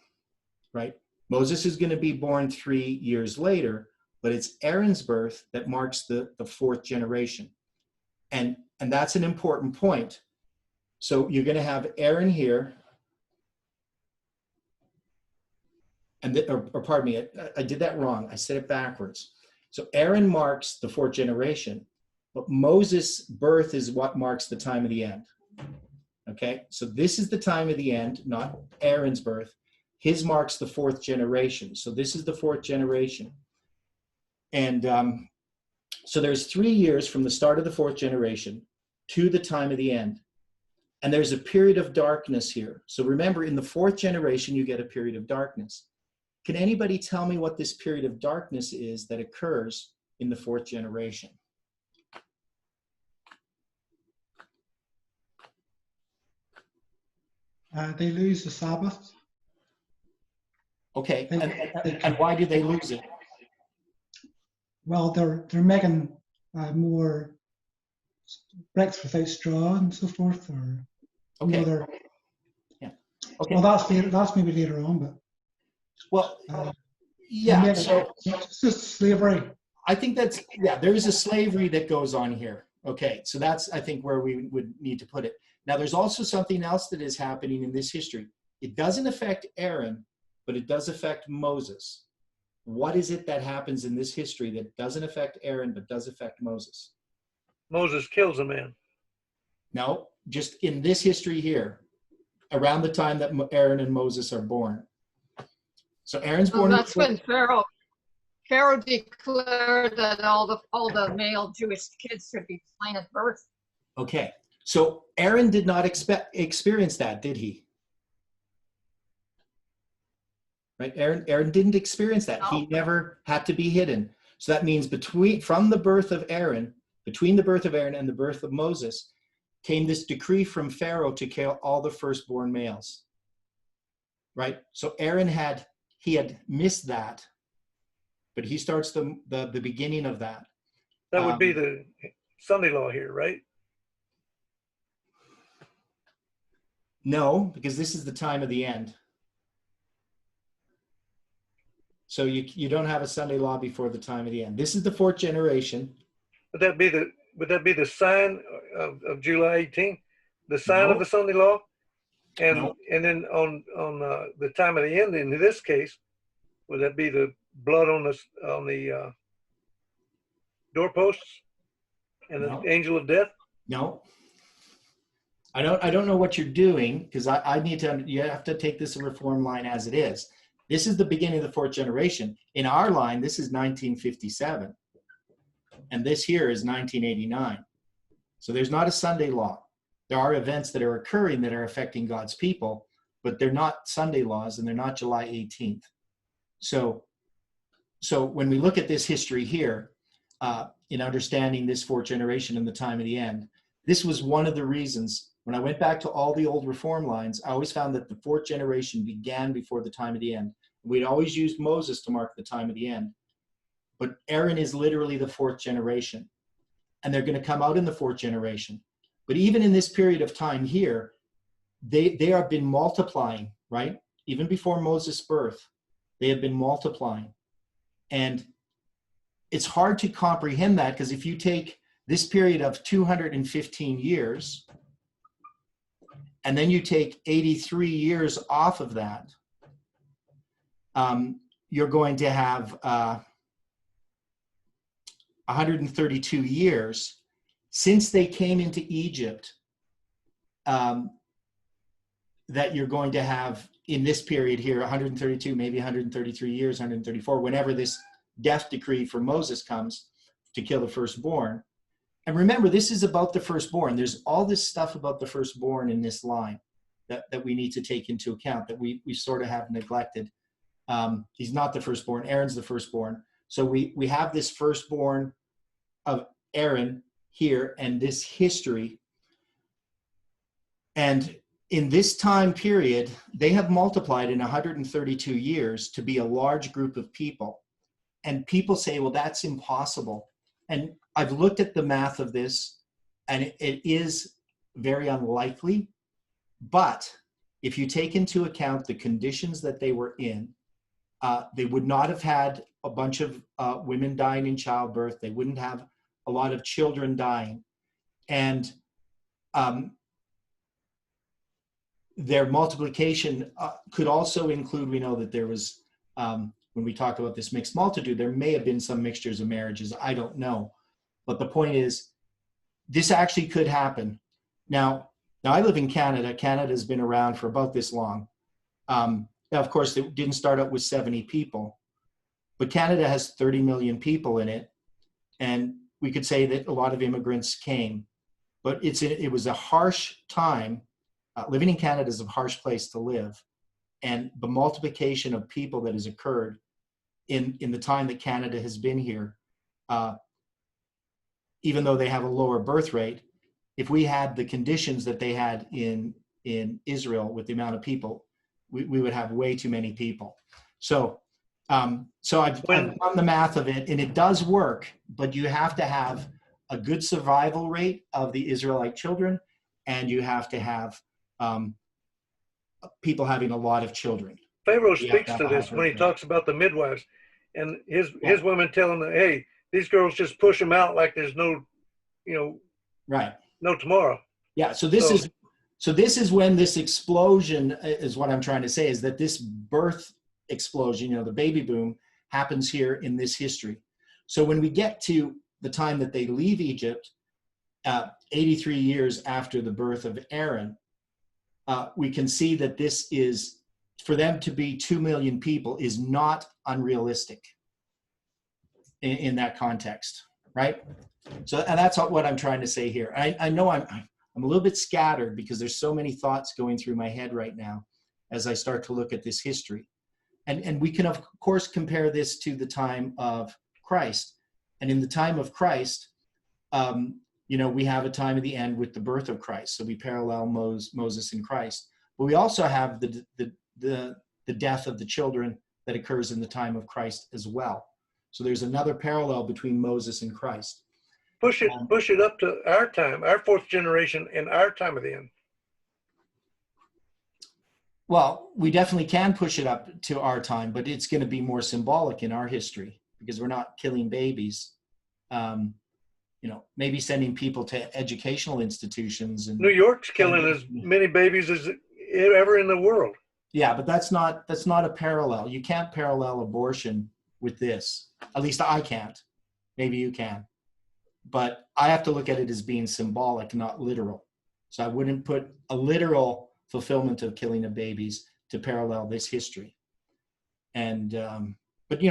right? Moses is going to be born 3 years later, but it's Aaron's birth that marks the fourth generation. And that's an important point. So you're going to have Aaron here, or pardon me, I did that wrong. I said it backwards. So Aaron marks the fourth generation, but Moses' birth is what marks the time of the end. Okay, so this is the time of the end, not Aaron's birth. His marks the fourth generation. So this is the fourth generation. And so there's 3 years from the start of the fourth generation to the time of the end. And there's a period of darkness here. So remember, in the fourth generation, you get a period of darkness. Can anybody tell me what this period of darkness is that occurs in the fourth generation? They lose the Sabbath. Okay, and why do they lose it? Well, they're making more bricks without straw and so forth, or Okay. Yeah. Okay. Well, that's maybe later on, but Well, Yeah, so it's just slavery. I think that's, yeah, there is a slavery that goes on here. Okay, so that's, I think, where we would need to put it. Now, there's also something else that is happening in this history. It doesn't affect Aaron, but it does affect Moses. What is it that happens in this history that doesn't affect Aaron, but does affect Moses? Moses kills a man. No, just in this history here, around the time that Aaron and Moses are born. So Aaron's born. That's when Pharaoh declared that all the male Jewish kids should be slain at birth. Okay, so Aaron did not experience that, did he? Right, Aaron didn't experience that. No. He never had to be hidden. So that means from the birth of Aaron, between the birth of Aaron and the birth of Moses, came this decree from Pharaoh to kill all the firstborn males. Right, so Aaron had missed that. But he starts the beginning of that. That would be the Sunday law here, right? No, because this is the time of the end. So you don't have a Sunday law before the time of the end. This is the fourth generation. Would that be the sign of July 18th? The sign of the Sunday law? And then on the time of the end, in this case, would that be the blood on the doorposts and the angel of death? No. I don't know what you're doing, because you have to take this reform line as it is. This is the beginning of the fourth generation. In our line, this is 1957. And this here is 1989. So there's not a Sunday law. There are events that are occurring that are affecting God's people, but they're not Sunday laws and they're not July 18th. So when we look at this history here, in understanding this fourth generation and the time of the end, this was one of the reasons, when I went back to all the old reform lines, I always found that the fourth generation began before the time of the end. We'd always used Moses to mark the time of the end. But Aaron is literally the fourth generation. And they're going to come out in the fourth generation. But even in this period of time here, they have been multiplying, right? Even before Moses' birth, they have been multiplying. And it's hard to comprehend that, because if you take this period of 215 years, and then you take 83 years off of that, you're going to have 132 years since they came into Egypt, that you're going to have in this period here, 132, maybe 133 years, 134, whenever this death decree for Moses comes to kill the firstborn. And remember, this is about the firstborn. There's all this stuff about the firstborn in this line that we need to take into account, that we sort of have neglected. He's not the firstborn. Aaron's the firstborn. So we have this firstborn of Aaron here and this history. And in this time period, they have multiplied in 132 years to be a large group of people. And people say, well, that's impossible. And I've looked at the math of this, and it is very unlikely. But if you take into account the conditions that they were in, they would not have had a bunch of women dying in childbirth. They wouldn't have a lot of children dying. And their multiplication could also include, we know that there was, when we talked about this mixed multitude, there may have been some mixtures of marriages. I don't know. But the point is, this actually could happen. Now I live in Canada. Canada's been around for about this long. Now, of course, it didn't start out with 70 people, but Canada has 30 million people in it. And we could say that a lot of immigrants came, but it was a harsh time. Living in Canada is a harsh place to live. And the multiplication of people that has occurred in the time that Canada has been here, even though they have a lower birth rate, if we had the conditions that they had in Israel with the amount of people, we would have way too many people. So I've done the math of it, and it does work, but you have to have a good survival rate of the Israelite children, and you have to have people having a lot of children. Pharaoh speaks to this when he talks about the midwives. and his women telling them, hey, these girls just push them out like there's no, Right. no tomorrow. Yeah. So this is when this explosion is what I'm trying to say, is that this birth explosion, the baby boom, happens here in this history. So when we get to the time that they leave Egypt, 83 years after the birth of Aaron, we can see that this is, for them to be 2 million people is not unrealistic in that context, right? So, and that's what I'm trying to say here. I know I'm a little bit scattered because there's so many thoughts going through my head right now as I start to look at this history. And we can, of course, compare this to the time of Christ. And in the time of Christ, we have a time at the end with the birth of Christ. So we parallel Moses and Christ. But we also have the death of the children that occurs in the time of Christ as well. So there's another parallel between Moses and Christ. Push it up to our time, our fourth generation, and our time of the end. Well, we definitely can push it up to our time, but it's going to be more symbolic in our history because we're not killing babies. Maybe sending people to educational institutions. And New York's killing as many babies as ever in the world. Yeah, but that's not a parallel. You can't parallel abortion with this. At least I can't. Maybe you can. But I have to look at it as being symbolic, not literal. So I wouldn't put a literal fulfillment of killing of babies to parallel this history. And, but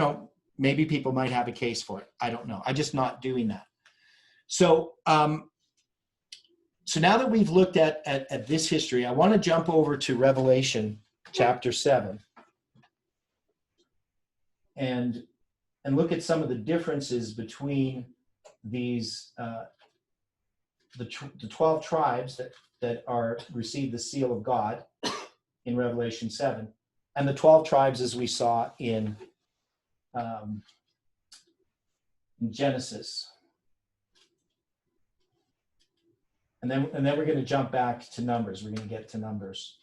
maybe people might have a case for it. I don't know. I'm just not doing that. So, so now that we've looked at this history, I want to jump over to Revelation chapter 7 and look at some of the differences between these the 12 tribes that are receive the seal of God in Revelation 7 and the 12 tribes as we saw in Genesis. And then we're going to jump back to Numbers. We're going to get to Numbers.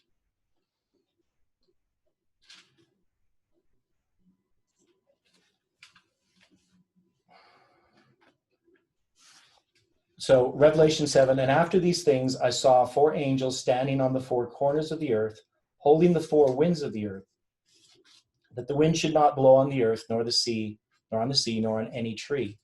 So Revelation 7, and after these things, I saw 4 angels standing on the 4 corners of the earth, holding the 4 winds of the earth, that the wind should not blow on the earth, nor the sea, nor on the sea, nor on any tree.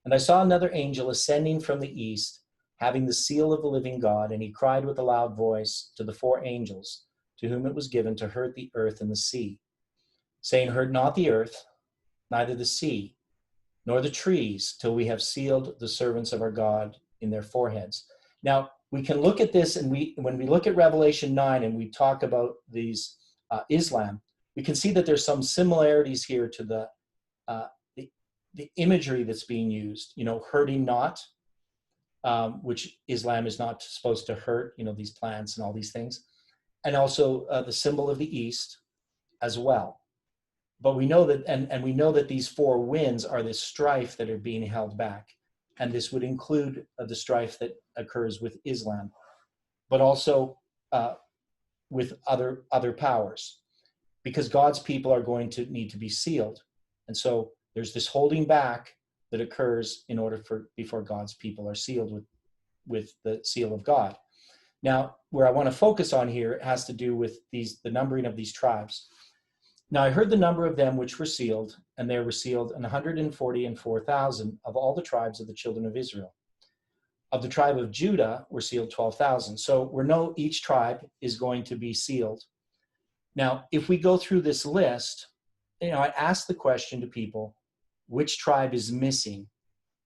And I saw another angel ascending from the east, having the seal of the living God, and he cried with a loud voice to the 4 angels, to whom it was given to hurt the earth and the sea, saying, hurt not the earth, neither the sea, nor the trees, till we have sealed the servants of our God in their foreheads. Now, we can look at this, and when we look at Revelation 9 and we talk about these Islam, we can see that there's some similarities here to the imagery that's being used, hurting not, which Islam is not supposed to hurt, these plants and all these things, and also the symbol of the East as well. But we know that, and we know that these 4 winds are this strife that are being held back. And this would include the strife that occurs with Islam, but also with other powers, because God's people are going to need to be sealed. And so there's this holding back that occurs in order before God's people are sealed with the seal of God. Now, where I want to focus on here has to do with the numbering of these tribes. Now I heard the number of them which were sealed, and there were sealed 144,000 of all the tribes of the children of Israel. Of the tribe of Judah were sealed 12,000. So we know each tribe is going to be sealed. Now, if we go through this list, I ask the question to people, which tribe is missing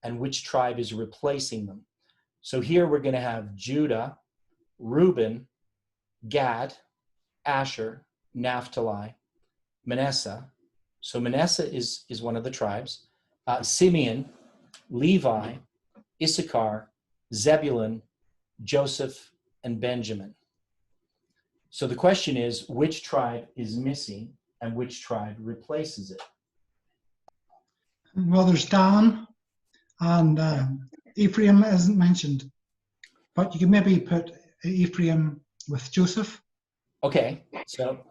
and which tribe is replacing them? So here we're going to have Judah, Reuben, Gad, Asher, Naphtali, Manasseh. So Manasseh is one of the tribes. Simeon, Levi, Issachar, Zebulun, Joseph, and Benjamin. So the question is, which tribe is missing and which tribe replaces it? Well, there's Dan, and Ephraim isn't mentioned, but you can maybe put Ephraim with Joseph. Okay, so.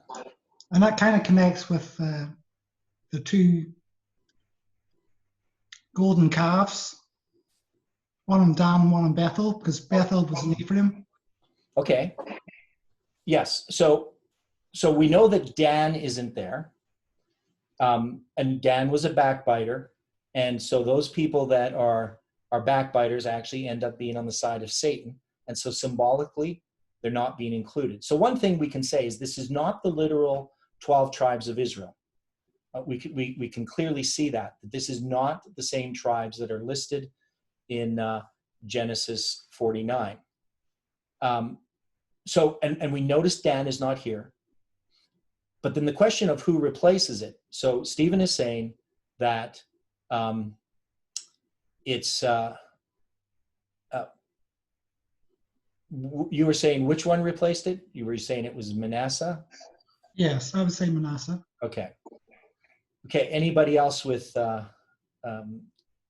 And that kind of connects with the 2 golden calves. One in Dan, one in Bethel, because Bethel was in Ephraim. Okay. Yes. So we know that Dan isn't there. And Dan was a backbiter. And so those people that are backbiters actually end up being on the side of Satan. And so symbolically, they're not being included. So one thing we can say is this is not the literal 12 tribes of Israel. We can clearly see that this is not the same tribes that are listed in Genesis 49. So we notice Dan is not here. But then the question of who replaces it. So Stephen is saying that it's, you were saying which one replaced it? You were saying it was Manasseh? Yes, I would say Manasseh. Okay. Okay, anybody else with an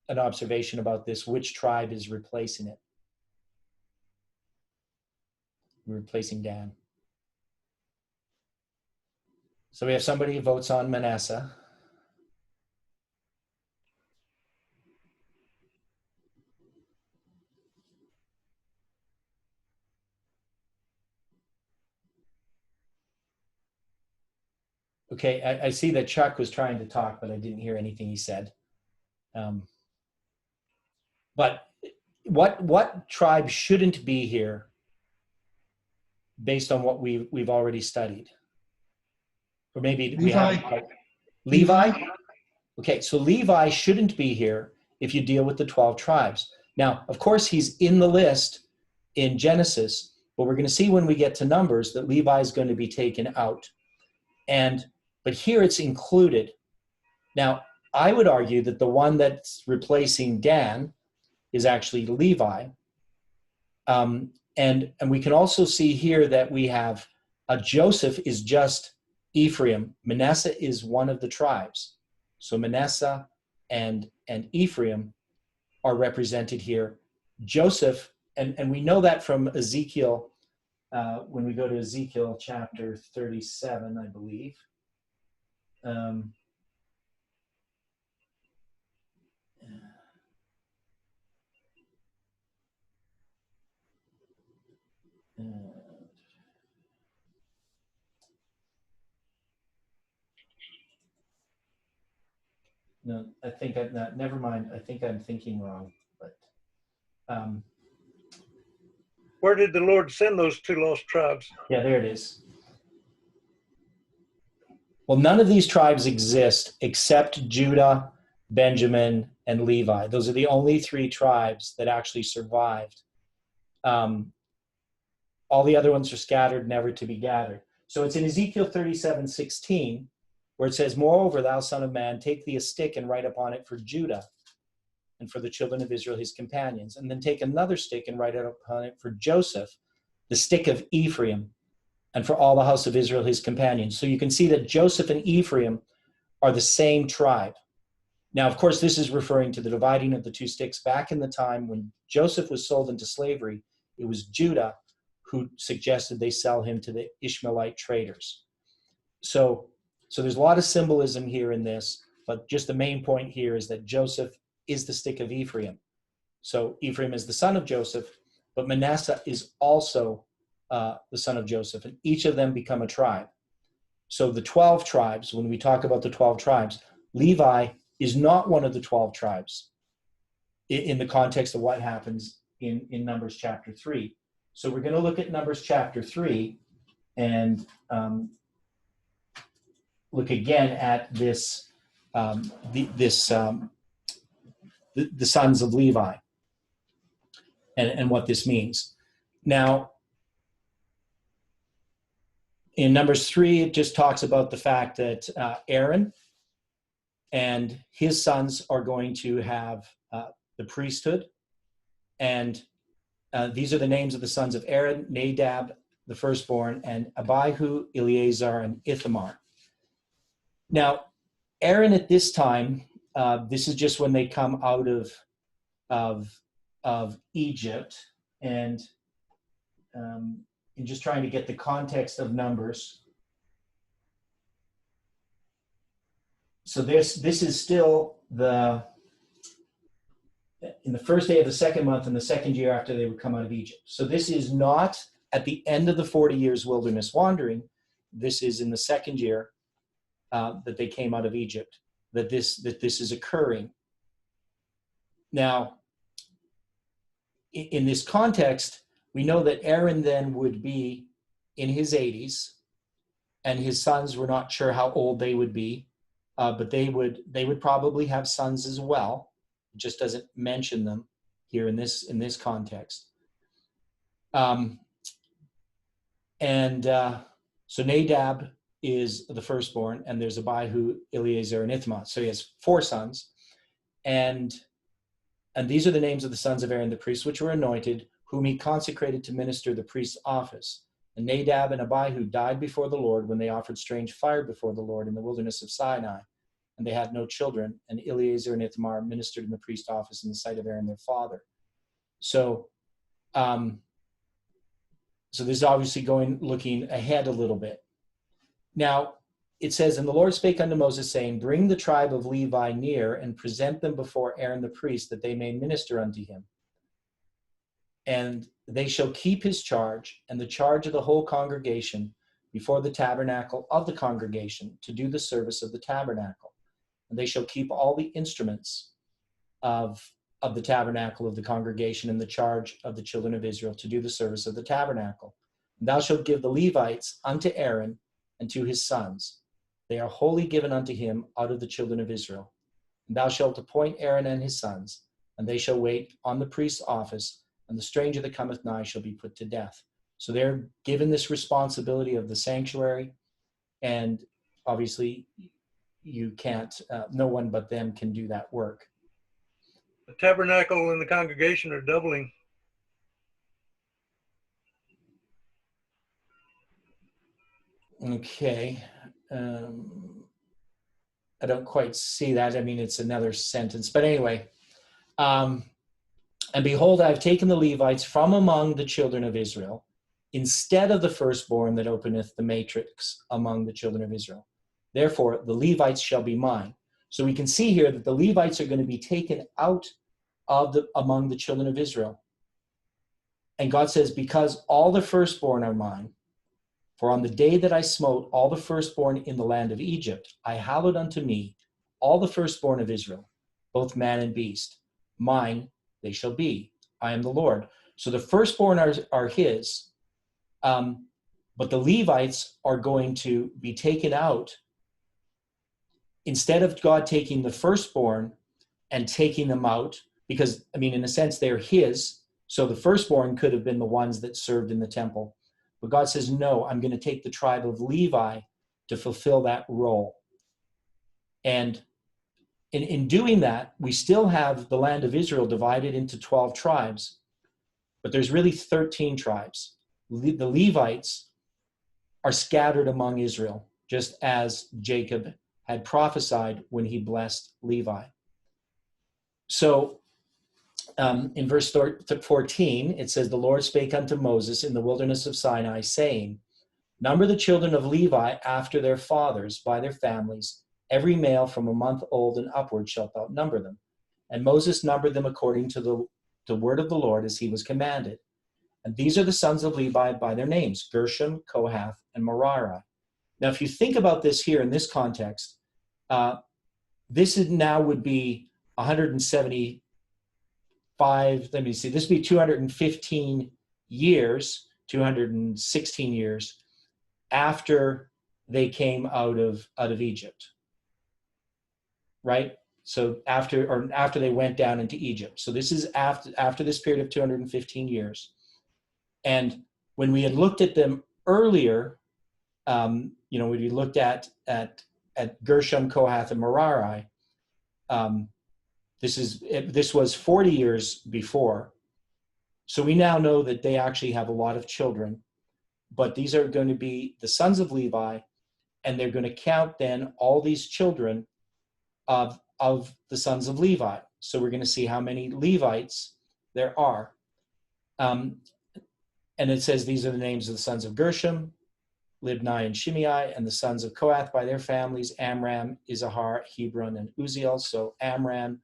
observation about this? Which tribe is replacing it? Replacing Dan. So we have somebody who votes on Manasseh. Okay, I see that Chuck was trying to talk, but I didn't hear anything he said. But what tribe shouldn't be here based on what we've already studied? Or maybe we haven't. Levi? Okay, so Levi shouldn't be here if you deal with the 12 tribes. Now, of course, he's in the list in Genesis, but we're going to see when we get to Numbers that Levi is going to be taken out. But here it's included. Now, I would argue that the one that's replacing Dan is actually Levi. And we can also see here that we have Joseph is just Ephraim. Manasseh is one of the tribes. So Manasseh and Ephraim are represented here. Joseph, and we know that from Ezekiel, when we go to Ezekiel chapter 37, I believe. No, I think I'm not, never mind. I think I'm thinking wrong, but. Where did the Lord send those two lost tribes? Yeah, there it is. Well, none of these tribes exist except Judah, Benjamin, and Levi. Those are the only three tribes that actually survived. All the other ones are scattered, never to be gathered. So it's in Ezekiel 37:16, where it says, "Moreover, thou son of man, take thee a stick and write upon it for Judah and for the children of Israel, his companions. And then take another stick and write upon it for Joseph, the stick of Ephraim, and for all the house of Israel, his companions." So you can see that Joseph and Ephraim are the same tribe. Now, of course, this is referring to the dividing of the two sticks. Back in the time when Joseph was sold into slavery, it was Judah who suggested they sell him to the Ishmaelite traders. So there's a lot of symbolism here in this, but just the main point here is that Joseph is the stick of Ephraim. So Ephraim is the son of Joseph, but Manasseh is also the son of Joseph, and each of them become a tribe. So the 12 tribes, when we talk about the 12 tribes, Levi is not one of the 12 tribes in the context of what happens in Numbers chapter 3. So we're going to look at Numbers chapter 3 and look again at this, the sons of Levi and what this means. Now, in Numbers 3, it just talks about the fact that Aaron and his sons are going to have the priesthood. And these are the names of the sons of Aaron: Nadab, the firstborn, and Abihu, Eleazar, and Ithamar. Now, Aaron at this time, this is just when they come out of Egypt, and just trying to get the context of Numbers. So this is still the in the first day of the second month in the second year after they would come out of Egypt. So this is not at the end of the 40 years wilderness wandering. This is in the second year that they came out of Egypt, that this is occurring. Now, in this context, we know that Aaron then would be in his 80s, and his sons, we're not sure how old they would be, but they would probably have sons as well. It just doesn't mention them here in this context. So Nadab is the firstborn, and there's Abihu, Eleazar, and Ithamar. So he has 4 sons, and these are the names of the sons of Aaron the priest, which were anointed, whom he consecrated to minister the priest's office. And Nadab and Abihu died before the Lord when they offered strange fire before the Lord in the wilderness of Sinai, and they had no children. And Eleazar and Ithamar ministered in the priest's office in the sight of Aaron their father. So, so this is obviously looking ahead a little bit. Now, it says, and the Lord spake unto Moses, saying, bring the tribe of Levi near, and present them before Aaron the priest, that they may minister unto him. And they shall keep his charge, and the charge of the whole congregation, before the tabernacle of the congregation, to do the service of the tabernacle. And they shall keep all the instruments of the tabernacle of the congregation, in the charge of the children of Israel, to do the service of the tabernacle. And thou shalt give the Levites unto Aaron and to his sons. They are wholly given unto him out of the children of Israel. And thou shalt appoint Aaron and his sons, and they shall wait on the priest's office, and the stranger that cometh nigh shall be put to death. So they're given this responsibility of the sanctuary, and obviously you can't, no one but them can do that work. The tabernacle and the congregation are doubling. Okay. I don't quite see that. I mean, it's another sentence. But anyway, and behold, I have taken the Levites from among the children of Israel, instead of the firstborn that openeth the matrix among the children of Israel. Therefore, the Levites shall be mine. So we can see here that the Levites are going to be taken out of among the children of Israel. And God says, because all the firstborn are mine, for on the day that I smote all the firstborn in the land of Egypt, I hallowed unto me all the firstborn of Israel, both man and beast. Mine they shall be. I am the Lord. So the firstborn are his, but the Levites are going to be taken out. Instead of God taking the firstborn and taking them out, because, I mean, in a sense, they're his, so the firstborn could have been the ones that served in the temple. But God says, no, I'm going to take the tribe of Levi to fulfill that role. And in doing that, we still have the land of Israel divided into 12 tribes, but there's really 13 tribes. The Levites are scattered among Israel, just as Jacob had prophesied when he blessed Levi. So in verse 14, it says, the Lord spake unto Moses in the wilderness of Sinai, saying, number the children of Levi after their fathers by their families, every male from a month old and upward shalt thou number them. And Moses numbered them according to the word of the Lord as he was commanded. And these are the sons of Levi by their names, Gershom, Kohath, and Merari. Now, if you think about this here in this context, this now would be 175, let me see, this would be 215 years, 216 years after they came out of Egypt, right? So after they went down into Egypt. So this is after this period of 215 years. And when we had looked at them earlier, when we looked at Gershom, Kohath, and Merari, this was 40 years before. So we now know that they actually have a lot of children, but these are going to be the sons of Levi, and they're going to count then all these children of the sons of Levi. So we're going to see how many Levites there are. And it says these are the names of the sons of Gershom, Libni and Shimei, and the sons of Kohath by their families, Amram, Izahar, Hebron, and Uziel. So Amram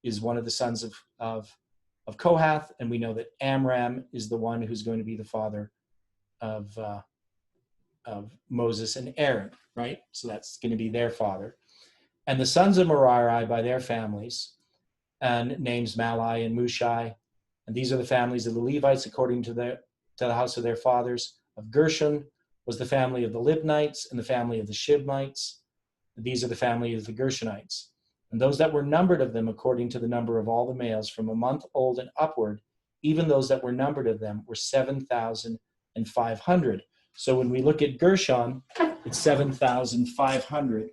is one of the sons of Kohath, and we know that Amram is the one who's going to be the father of Moses and Aaron, right? So that's going to be their father. And the sons of Merari by their families, and names Malai and Mushai. And these are the families of the Levites according to the house of their fathers. Of Gershon was the family of the Libnites and the family of the Shibmites. And these are the family of the Gershonites. And those that were numbered of them according to the number of all the males from a month old and upward, even those that were numbered of them were 7,500. So when we look at Gershon, it's 7,500.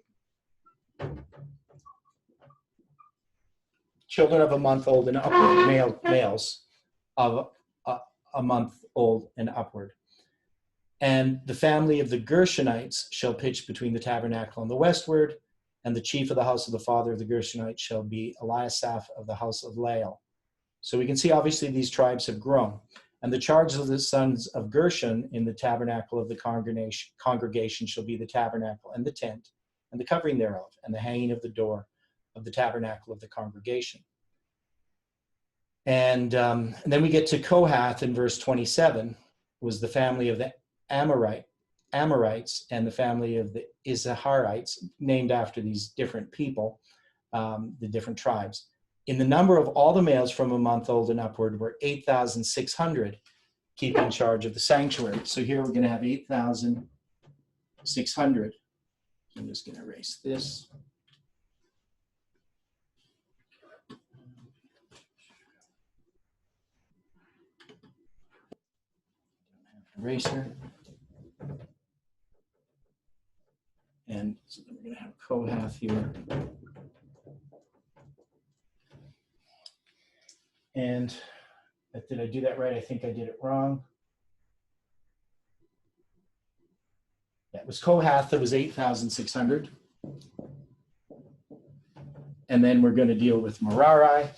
Children of a month old and upward, males of a month old and upward. And the family of the Gershonites shall pitch between the tabernacle and the westward, and the chief of the house of the father of the Gershonites shall be Eliasaph of the house of Lael. So we can see obviously these tribes have grown. And the charge of the sons of Gershon in the tabernacle of the congregation shall be the tabernacle and the tent, and the covering thereof, and the hanging of the door of the tabernacle of the congregation. And then we get to Kohath in verse 27, was the family of the Amorites and the family of the Issacharites, named after these different people, the different tribes. In the number of all the males from a month old and upward were 8,600 keeping charge of the sanctuary. So here we're going to have 8,600. I'm just going to erase this. Eraser. And so then we're going to have Kohath here. And did I do that right? I think I did it wrong. Yeah, it was Kohath that was 8,600. And then we're going to deal with Merari.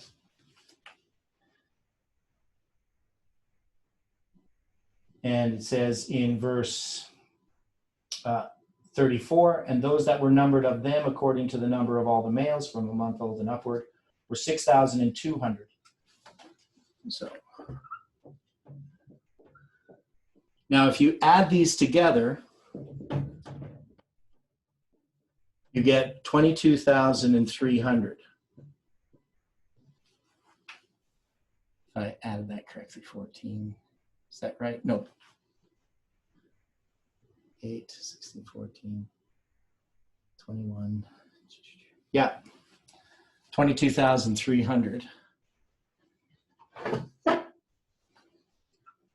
And it says in verse 34, and those that were numbered of them according to the number of all the males from a month old and upward were 6,200. So now if you add these together, you get 22,300. I added that correctly, 14. Is that right? No. 8, 16, 14, 21. Yeah. 22,300.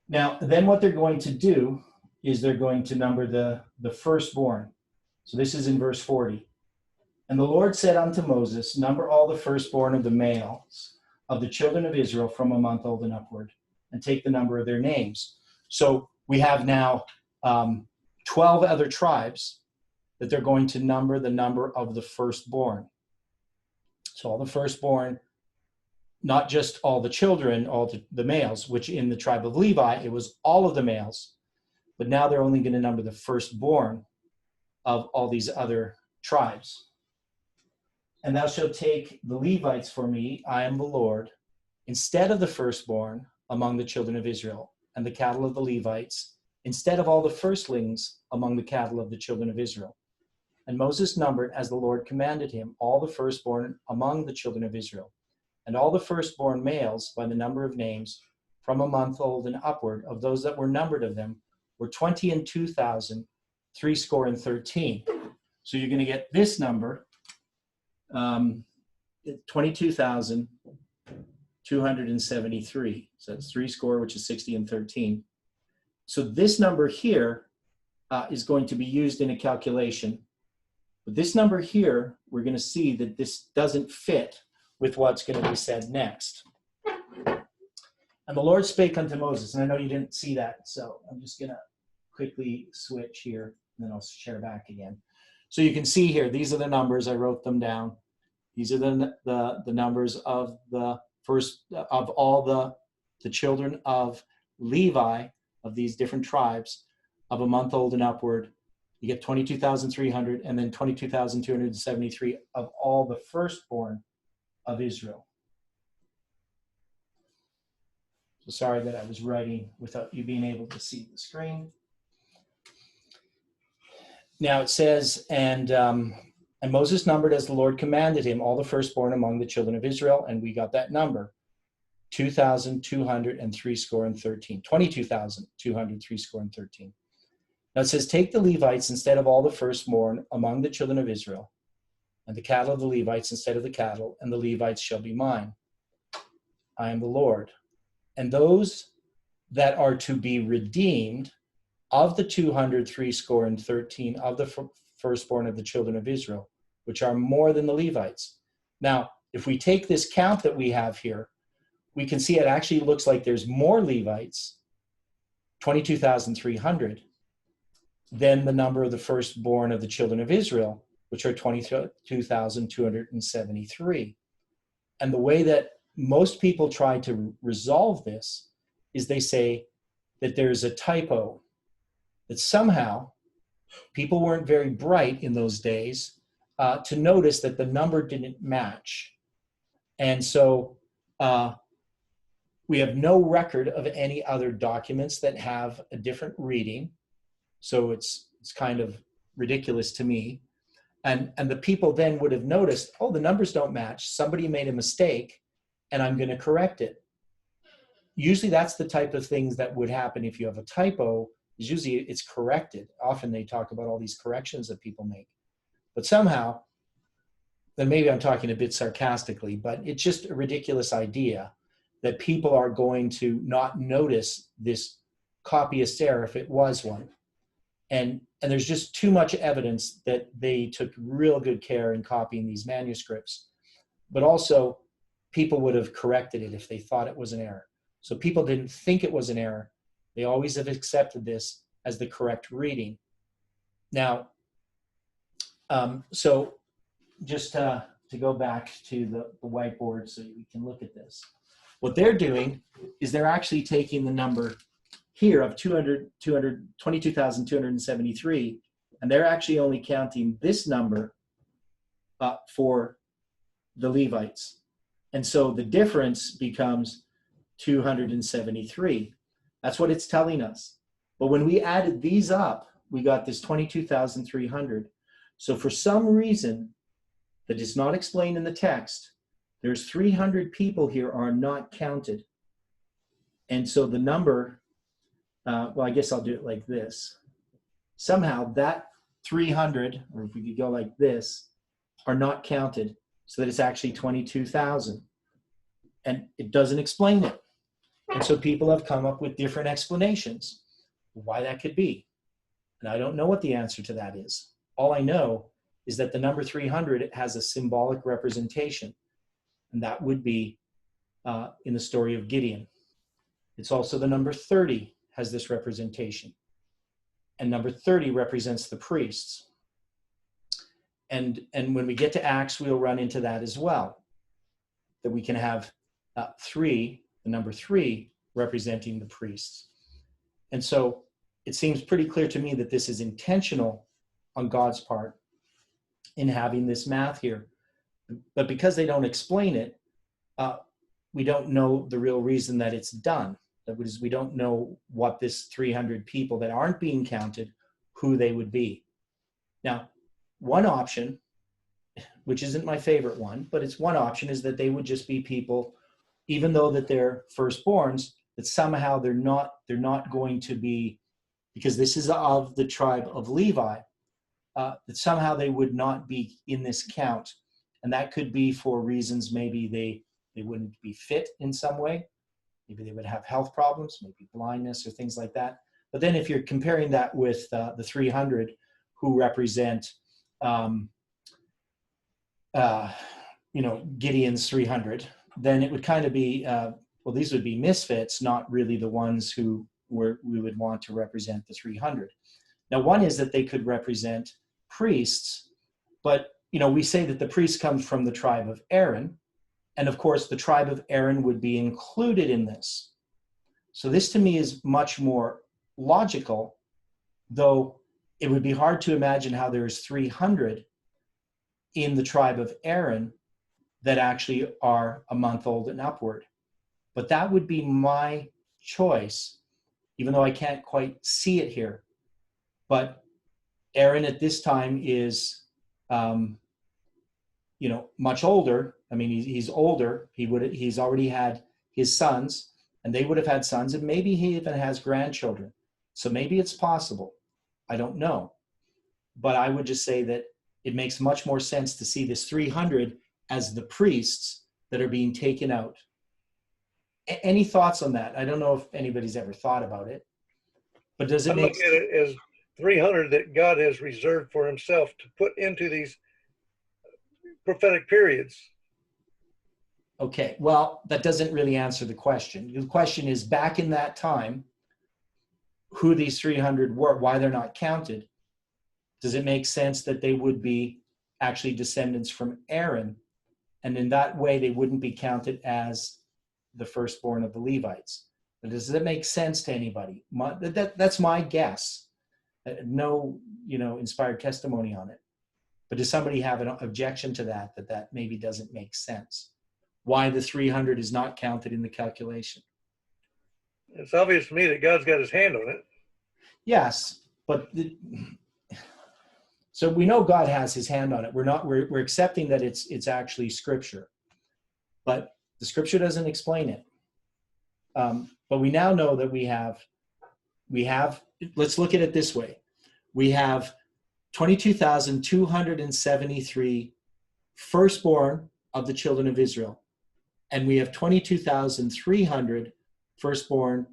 Now, then what they're going to do is they're going to number the firstborn. So this is in verse 40. And the Lord said unto Moses, number all the firstborn of the males of the children of Israel from a month old and upward, and take the number of their names. So we have now 12 other tribes that they're going to number the number of the firstborn. So all the firstborn, not just all the children, all the males, which in the tribe of Levi, it was all of the males, but now they're only going to number the firstborn of all these other tribes. And thou shalt take the Levites for me, I am the Lord, instead of the firstborn among the children of Israel, and the cattle of the Levites, instead of all the firstlings among the cattle of the children of Israel. And Moses numbered, as the Lord commanded him, all the firstborn among the children of Israel, and all the firstborn males by the number of names, from a month old and upward, of those that were numbered of them, were 22,313. So you're going to get this number, 22,273. So that's 3 score, which is 60 and 13. So this number here is going to be used in a calculation. But this number here, we're going to see that this doesn't fit with what's going to be said next. And the Lord spake unto Moses, and I know you didn't see that, so I'm just going to quickly switch here, and then I'll share back again. So you can see here, these are the numbers. I wrote them down. These are the numbers of the first of all the children of Levi, of these different tribes, of a month old and upward. You get 22,300, and then 22,273 of all the firstborn of Israel. So sorry that I was writing without you being able to see the screen. Now it says, and Moses numbered as the Lord commanded him all the firstborn among the children of Israel, and we got that number, 2,203 score and 13, 22,203 score and 13. Now it says, take the Levites instead of all the firstborn among the children of Israel, and the cattle of the Levites instead of the cattle, and the Levites shall be mine. I am the Lord. And those that are to be redeemed of the 203 score and 13 of the firstborn of the children of Israel, which are more than the Levites. Now, if we take this count that we have here, we can see it actually looks like there's more Levites, 22,300, than the number of the firstborn of the children of Israel, which are 22,273. And the way that most people try to resolve this is they say that there's a typo, that somehow people weren't very bright in those days to notice that the number didn't match. And so we have no record of any other documents that have a different reading. So it's kind of ridiculous to me. And the people then would have noticed, oh, the numbers don't match. Somebody made a mistake, and I'm going to correct it. Usually that's the type of things that would happen if you have a typo, is usually it's corrected. Often they talk about all these corrections that people make. But somehow, then maybe I'm talking a bit sarcastically, but it's just a ridiculous idea that people are going to not notice this copyist error if it was one. And there's just too much evidence that they took real good care in copying these manuscripts. But also, people would have corrected it if they thought it was an error. So people didn't think it was an error. They always have accepted this as the correct reading. Now, so just to go back to the whiteboard so we can look at this. What they're doing is they're actually taking the number here of 22,273, and they're actually only counting this number for the Levites. And so the difference becomes 273. That's what it's telling us. But when we added these up, we got this 22,300. So for some reason that is not explained in the text, there's 300 people here are not counted. And so the number, well, I guess I'll do it like this. Somehow that 300, or if we could go like this, are not counted, so that it's actually 22,000. And it doesn't explain it. And so people have come up with different explanations why that could be. And I don't know what the answer to that is. All I know is that the number 300 has a symbolic representation. And that would be in the story of Gideon. It's also the number 30 has this representation. And number 30 represents the priests. And when we get to Acts, we'll run into that as well. That we can have the number 3 representing the priests. And so it seems pretty clear to me that this is intentional on God's part in having this math here. But because they don't explain it, we don't know the real reason that it's done. That is, we don't know what this 300 people that aren't being counted, who they would be. Now, one option, which isn't my favorite one, but it's one option, is that they would just be people, even though that they're firstborns, that somehow they're not going to be, because this is of the tribe of Levi, that somehow they would not be in this count. And that could be for reasons maybe they wouldn't be fit in some way. Maybe they would have health problems, maybe blindness or things like that. But then if you're comparing that with the 300 who represent, Gideon's 300, then it would kind of be, well, these would be misfits, not really the ones who we would want to represent the 300. Now, one is that they could represent priests, but, we say that the priest comes from the tribe of Aaron. And of course, the tribe of Aaron would be included in this. So this to me is much more logical, though it would be hard to imagine how there's 300 in the tribe of Aaron that actually are a month old and upward. But that would be my choice, even though I can't quite see it here. But Aaron at this time is, much older. I mean, he's older. He's already had his sons, and they would have had sons, and maybe he even has grandchildren. So maybe it's possible. I don't know. But I would just say that it makes much more sense to see this 300 as the priests that are being taken out. Any thoughts on that? I don't know if anybody's ever thought about it, but does it I'm make looking at it as 300 that God has reserved for himself to put into these prophetic periods. Okay, well, that doesn't really answer the question. The question is, back in that time, who these 300 were, why they're not counted. Does it make sense that they would be actually descendants from Aaron, and in that way they wouldn't be counted as the firstborn of the Levites? But does that make sense to anybody? That's my guess. No, inspired testimony on it. But does somebody have an objection to that maybe doesn't make sense? Why the 300 is not counted in the calculation? It's obvious to me that God's got his hand on it. Yes, but so we know God has his hand on it. We're accepting that it's actually scripture, but the scripture doesn't explain it. But we now know that we have, let's look at it this way. We have 22,273 firstborn of the children of Israel. And we have 22,300 firstborn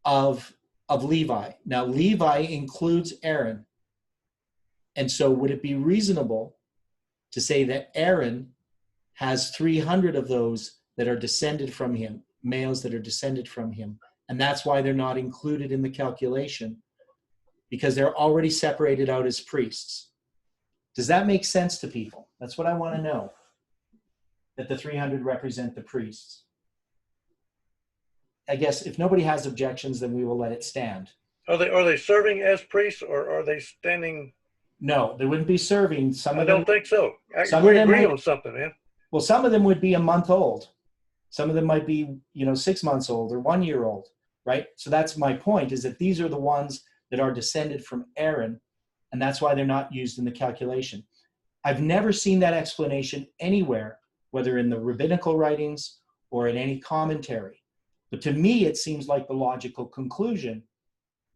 of Levi. Now, Levi includes Aaron. And so would it be reasonable to say that Aaron has 300 of those that are descended from him, males that are descended from him, and that's why they're not included in the calculation, because they're already separated out as priests? Does that make sense to people? That's what I want to know, that the 300 represent the priests. I guess if nobody has objections, then we will let it stand. Are they serving as priests, or are they standing? No, they wouldn't be serving. I don't think so. Some We of them agree might, on something, man. well, some of them would be a month old. Some of them might be, 6 months old or 1 year old, right? So that's my point, is that these are the ones that are descended from Aaron, and that's why they're not used in the calculation. I've never seen that explanation anywhere, whether in the rabbinical writings or in any commentary. But to me, it seems like the logical conclusion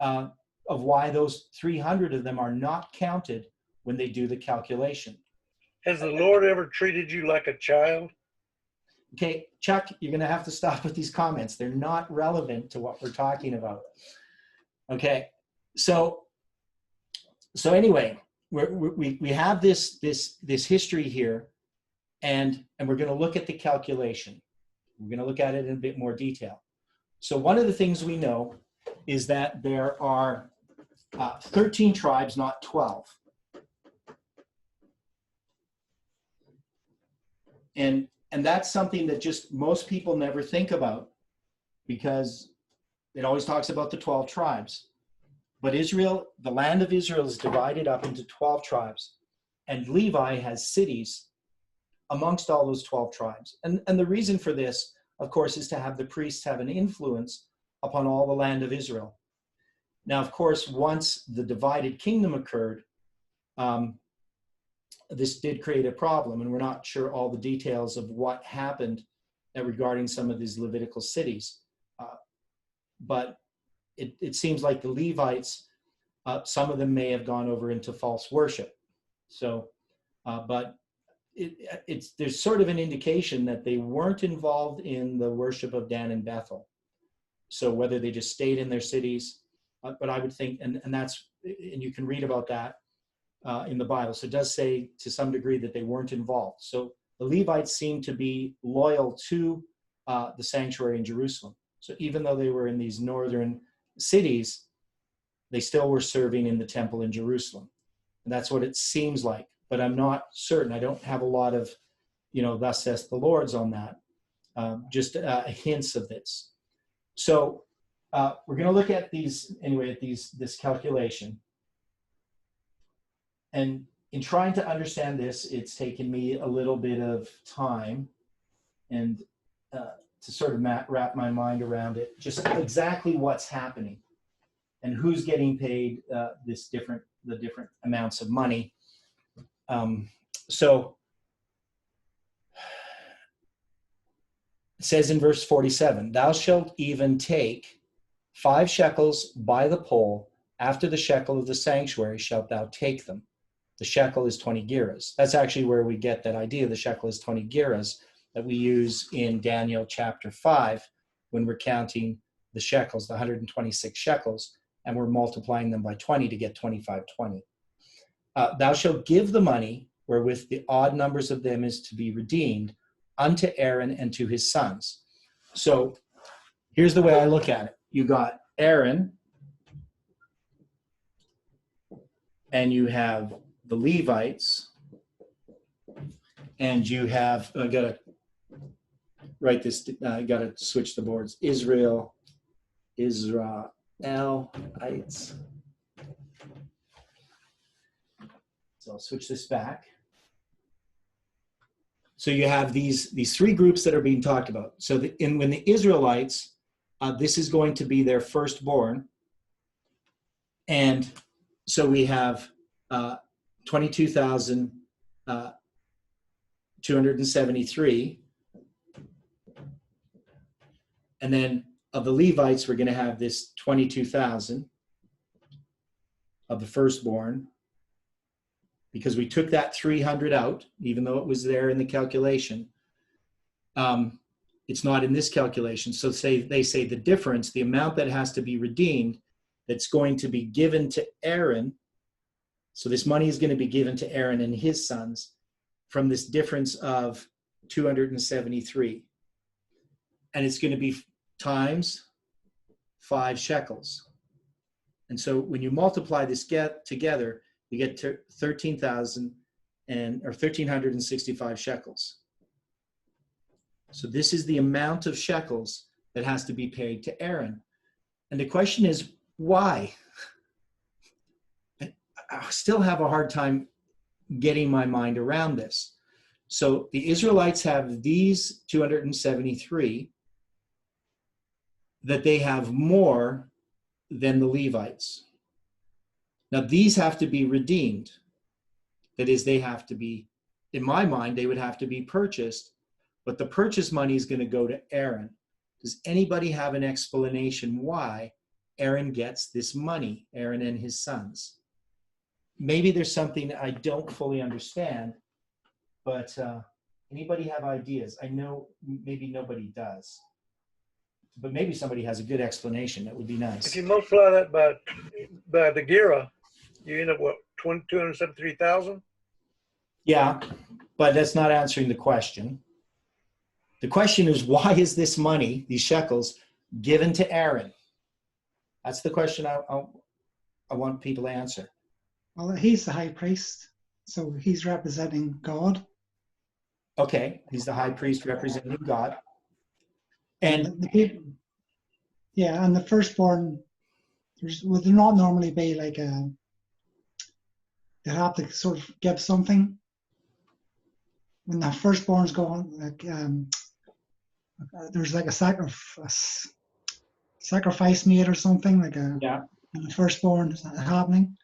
of why those 300 of them are not counted when they do the calculation. Has the Lord ever treated you like a child? Okay, Chuck, you're going to have to stop with these comments. They're not relevant to what we're talking about. Okay, so anyway, we have this history here, and we're going to look at the calculation. We're going to look at it in a bit more detail. So one of the things we know is that there are 13 tribes, not 12. And that's something that just most people never think about, because it always talks about the 12 tribes. But Israel, the land of Israel, is divided up into 12 tribes. And Levi has cities amongst all those 12 tribes. And the reason for this, of course, is to have the priests have an influence upon all the land of Israel. Now, of course, once the divided kingdom occurred, this did create a problem, and we're not sure all the details of what happened regarding some of these Levitical cities. But it seems like the Levites, some of them may have gone over into false worship. So, but there's sort of an indication that they weren't involved in the worship of Dan and Bethel. So whether they just stayed in their cities, but I would think, and you can read about that in the Bible. So it does say to some degree that they weren't involved. So the Levites seem to be loyal to the sanctuary in Jerusalem. So even though they were in these northern cities, they still were serving in the temple in Jerusalem. And that's what it seems like, but I'm not certain. I don't have a lot of, thus says the Lord's on that, just hints of this. So we're going to look at these, anyway, at this calculation. And in trying to understand this, it's taken me a little bit of time. And to sort of wrap my mind around it, just exactly what's happening and who's getting paid the different amounts of money. So it says in verse 47, thou shalt even take 5 shekels by the poll. After the shekel of the sanctuary shalt thou take them. The shekel is 20 gerahs. That's actually where we get that idea. The shekel is 20 gerahs that we use in Daniel chapter 5 when we're counting the shekels, the 126 shekels, and we're multiplying them by 20 to get 2520. Thou shalt give the money wherewith the odd numbers of them is to be redeemed unto Aaron and to his sons. So here's the way I look at it. You got Aaron, and you have the Levites, and you have, I gotta write this, I gotta switch the boards. Israelites. So I'll switch this back. So you have these 3 groups that are being talked about. So when the Israelites, this is going to be their firstborn. And so we have 22,273. And then of the Levites, we're going to have this 22,000 of the firstborn, because we took that 300 out, even though it was there in the calculation. It's not in this calculation. So they say the difference, the amount that has to be redeemed, that's going to be given to Aaron. So this money is going to be given to Aaron and his sons from this difference of 273. And it's going to be times 5 shekels. And so when you multiply this together, you get to 1,365 shekels. So this is the amount of shekels that has to be paid to Aaron. And the question is, why? I still have a hard time getting my mind around this. So the Israelites have these 273, that they have more than the Levites. Now, these have to be redeemed. That is, they have to be, in my mind, they would have to be purchased, but the purchase money is going to go to Aaron. Does anybody have an explanation why Aaron gets this money, Aaron and his sons? Maybe there's something I don't fully understand, but anybody have ideas? I know maybe nobody does, but maybe somebody has a good explanation. That would be nice. If you multiply that by the Gira, you end up what, 273,000? Yeah, but that's not answering the question. The question is, why is this money, these shekels, given to Aaron? That's the question I want people to answer. Well, he's the high priest, so he's representing God. Okay, he's the high priest representing God. And the people, yeah, and the firstborn, would there not normally be like they have to sort of give something when the firstborn's gone, like there's like a sacrifice made or something, like yeah, when the firstborn is happening.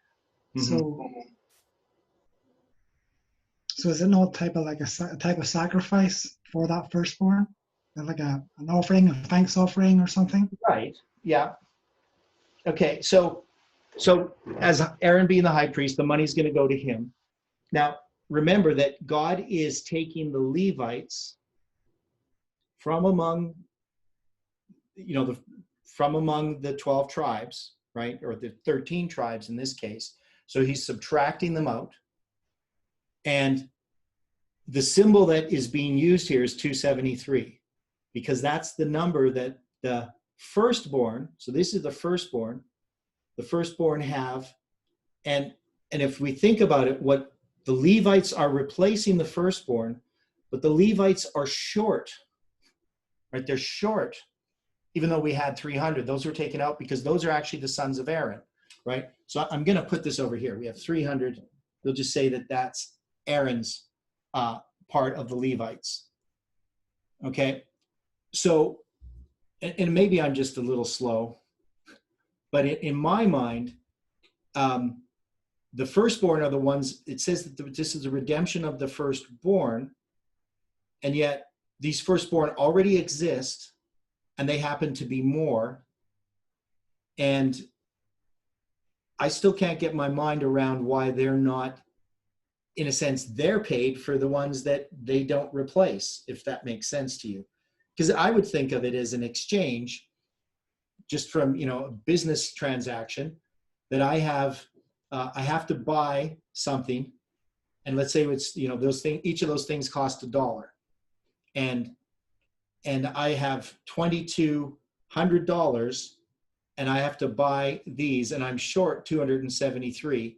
mm-hmm. So is it not type of like a type of sacrifice for that firstborn, like an offering, a thanks offering or something? Right. Yeah. Okay. So as Aaron being the high priest, the money's going to go to him. Now, remember that God is taking the Levites from among, from among the 12 tribes, right? Or the 13 tribes in this case. So he's subtracting them out. And the symbol that is being used here is 273, because that's the number that the firstborn, so this is the firstborn have, and if we think about it, what the Levites are replacing the firstborn, but the Levites are short, right? They're short, even though we had 300. Those were taken out because those are actually the sons of Aaron, right? So I'm going to put this over here. We have 300. We'll just say that that's Aaron's part of the Levites. Okay, So, and maybe I'm just a little slow, but in my mind, the firstborn are the ones, it says that this is a redemption of the firstborn, and yet these firstborn already exist, and they happen to be more. And I still can't get my mind around why they're not, in a sense, they're paid for the ones that they don't replace, if that makes sense to you. Because I would think of it as an exchange, just from, a business transaction, that I have to buy something, and let's say it's, those things, each of those things cost $1, and I have $2,200, and I have to buy these, and I'm short 273,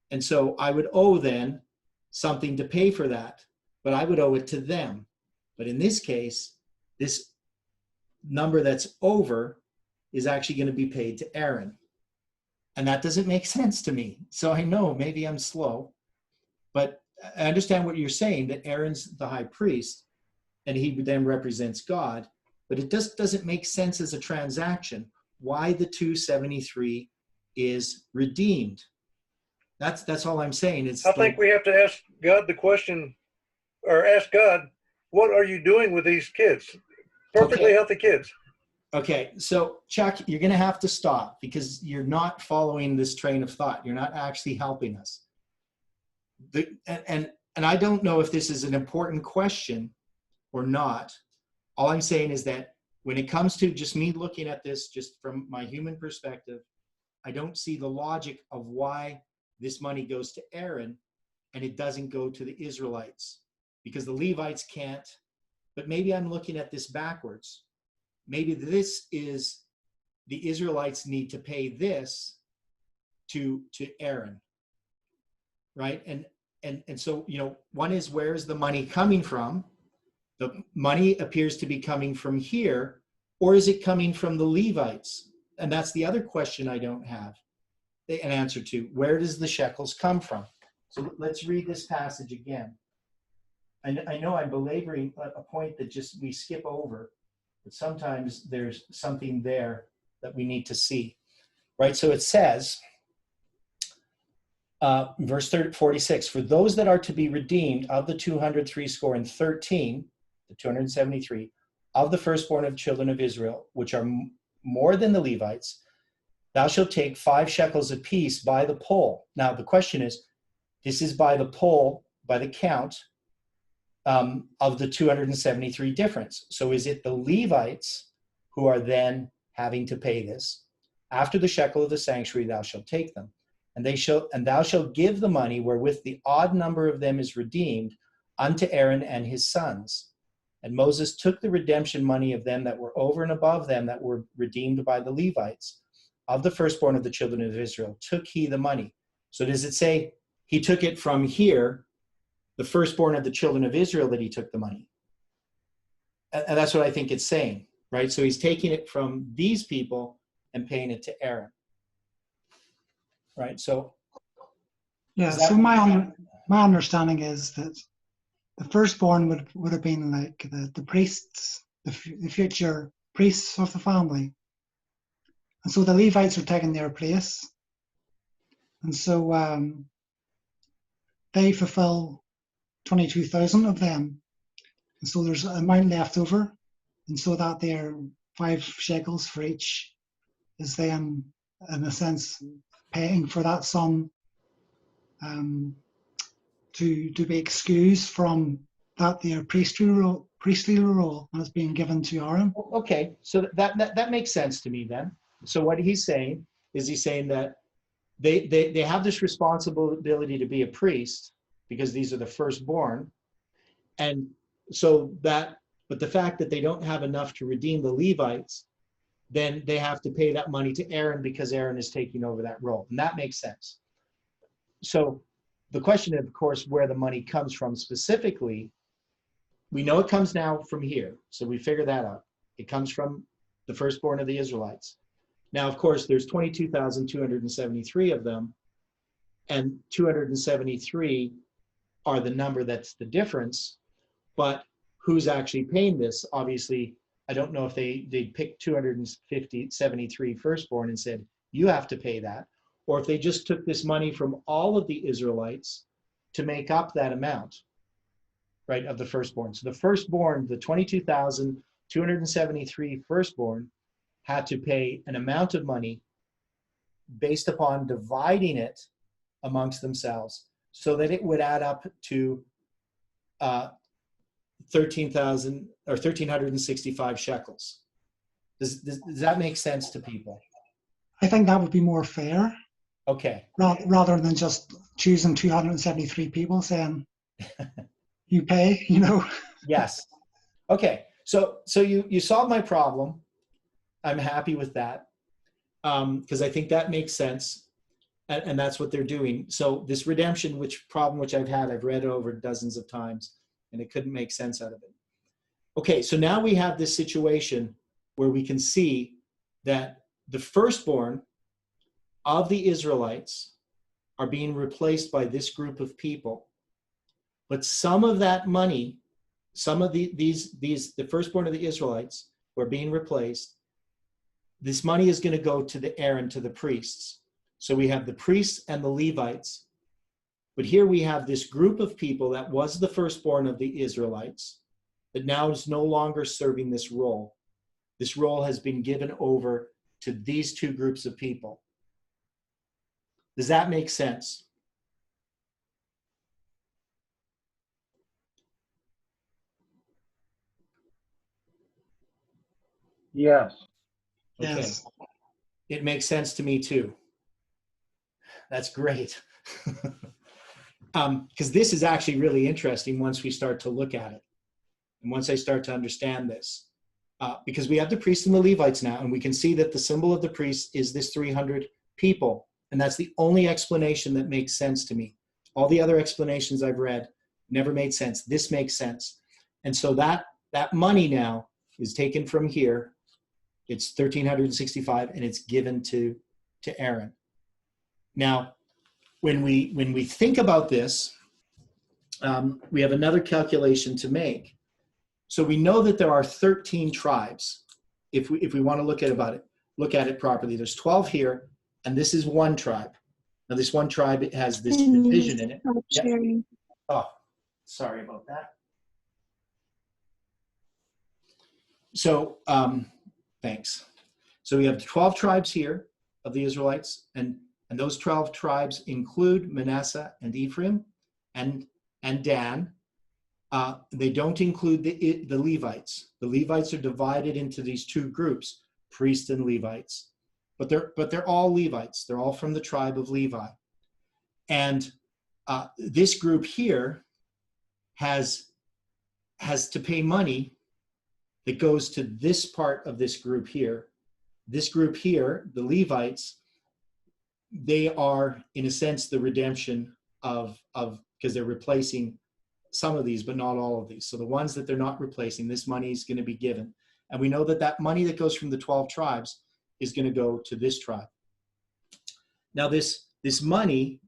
and so I would owe then something to pay for that, but I would owe it to them. But in this case, this number that's over is actually going to be paid to Aaron. And that doesn't make sense to me. So I know maybe I'm slow, but I understand what you're saying, that Aaron's the high priest and he then represents God, but it just doesn't make sense as a transaction why the 273 is redeemed. That's all I'm saying. I think we have to ask God the question, or ask God, what are you doing with these kids? Perfectly healthy kids. Okay, so Chuck, you're going to have to stop because you're not following this train of thought. You're not actually helping us. And I don't know if this is an important question or not. All I'm saying is that when it comes to just me looking at this, just from my human perspective, I don't see the logic of why this money goes to Aaron and it doesn't go to the Israelites, because the Levites can't. But maybe I'm looking at this backwards. Maybe this is the Israelites need to pay this to Aaron, right? And so, one is, where's the money coming from? The money appears to be coming from here, or is it coming from the Levites? And that's the other question I don't have an answer to. Where does the shekels come from? So let's read this passage again. I know I'm belaboring a point that just we skip over, but sometimes there's something there that we need to see, right? So it says, verse 46, for those that are to be redeemed of the 213, the 273, of the firstborn of children of Israel, which are more than the Levites, thou shalt take 5 shekels apiece by the poll. Now the question is, this is by the poll, by the count, of the 273 difference. So is it the Levites who are then having to pay this? After the shekel of the sanctuary thou shalt take them, and thou shalt give the money wherewith the odd number of them is redeemed unto Aaron and his sons. And Moses took the redemption money of them that were over and above them that were redeemed by the Levites. Of the firstborn of the children of Israel took he the money. So does it say he took it from here, the firstborn of the children of Israel, that he took the money? And that's what I think it's saying, right? So he's taking it from these people and paying it to Aaron, right? So yeah. So my understanding is that the firstborn would have been like the priests, the future priests of the family, and so the Levites are taking their place, and so they fulfill 22,000 of them, and so there's an amount left over, and so that their 5 shekels for each is then, in a sense, paying for that son to be excused from that their priestly role has been given to Aaron. Okay, so that makes sense to me then. So what he's saying is that they have this responsibility to be a priest because these are the firstborn, and so but the fact that they don't have enough to redeem the Levites, then they have to pay that money to Aaron because Aaron is taking over that role, and that makes sense. So the question, of course, where the money comes from specifically, we know it comes now from here, so we figure that out. It comes from the firstborn of the Israelites. Now, of course, there's 22,273 of them, and 273 are the number that's the difference. But who's actually paying this? Obviously, I don't know if they picked 273 firstborn and said, you have to pay that, or if they just took this money from all of the Israelites to make up that amount, right, of the firstborn. So the firstborn, the 22,273 firstborn, had to pay an amount of money based upon dividing it amongst themselves so that it would add up to 13,000 or 1,365 shekels. Does that make sense to people? I think that would be more fair. Okay. Rather than just choosing 273 people saying, you pay, you know? Yes. Okay. So you solved my problem. I'm happy with that because I think that makes sense. And that's what they're doing. So this redemption, which I've read over dozens of times, and it couldn't make sense out of it. Okay, so now we have this situation where we can see that the firstborn of the Israelites are being replaced by this group of people. But some of that money, some of the firstborn of the Israelites who are being replaced, this money is going to go to Aaron, to the priests. So we have the priests and the Levites. But here we have this group of people that was the firstborn of the Israelites that now is no longer serving this role. This role has been given over to these two groups of people. Does that make sense? Yes. Okay. Yes. It makes sense to me too. That's great. Because this is actually really interesting once we start to look at it. And once I start to understand this. Because we have the priests and the Levites now, and we can see that the symbol of the priests is this 300 people. And that's the only explanation that makes sense to me. All the other explanations I've read never made sense. This makes sense. And so that money now is taken from here. It's 1,365, and it's given to Aaron. Now, when we think about this, we have another calculation to make. So we know that there are 13 tribes. If we want to look at it properly, there's 12 here, and this is one tribe. Now this one tribe, it has this division in it. Yep. Oh, sorry about that. So thanks. So we have 12 tribes here of the Israelites, and those 12 tribes include Manasseh and Ephraim and Dan. They don't include the Levites. The Levites are divided into these two groups, priests and Levites. But they're all Levites. They're all from the tribe of Levi. And this group here has to pay money that goes to this part of this group here. This group here, the Levites, they are, in a sense, the redemption of because they're replacing some of these, but not all of these. So the ones that they're not replacing, this money is going to be given. And we know that money that goes from the 12 tribes is going to go to this tribe. Now this money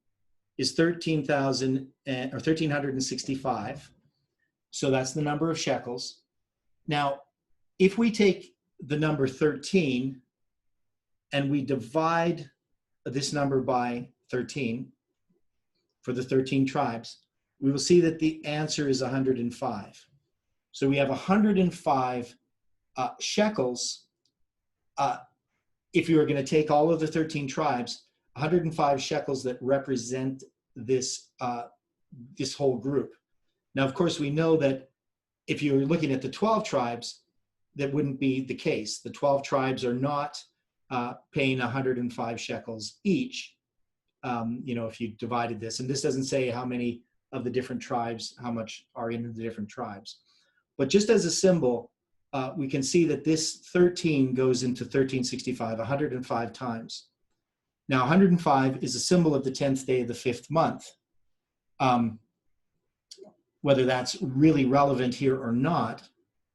is 13,000 or 1,365. So that's the number of shekels. Now, if we take the number 13 and we divide this number by 13 for the 13 tribes, we will see that the answer is 105. So we have 105 shekels. If you were going to take all of the 13 tribes, 105 shekels that represent this whole group. Now, of course, we know that if you're looking at the 12 tribes, that wouldn't be the case. The 12 tribes are not paying 105 shekels each. If you divided this, and this doesn't say how many of the different tribes, how much are in the different tribes. But just as a symbol, we can see that this 13 goes into 1365, 105 times. Now, 105 is a symbol of the 10th day of the 5th month. Whether that's really relevant here or not,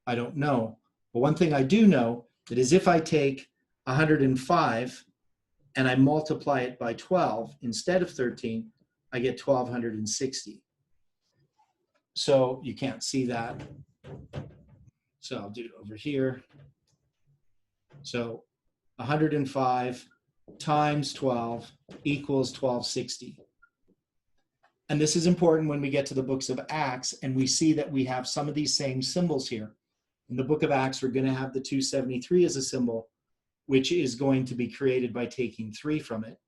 I don't know. But one thing I do know that is if I take 105 and I multiply it by 12 instead of 13, I get 1,260. So you can't see that. So I'll do it over here. So 105 times 12 equals 1260. And this is important when we get to the books of Acts and we see that we have some of these same symbols here. In the book of Acts, we're going to have the 273 as a symbol, which is going to be created by taking 3 from it.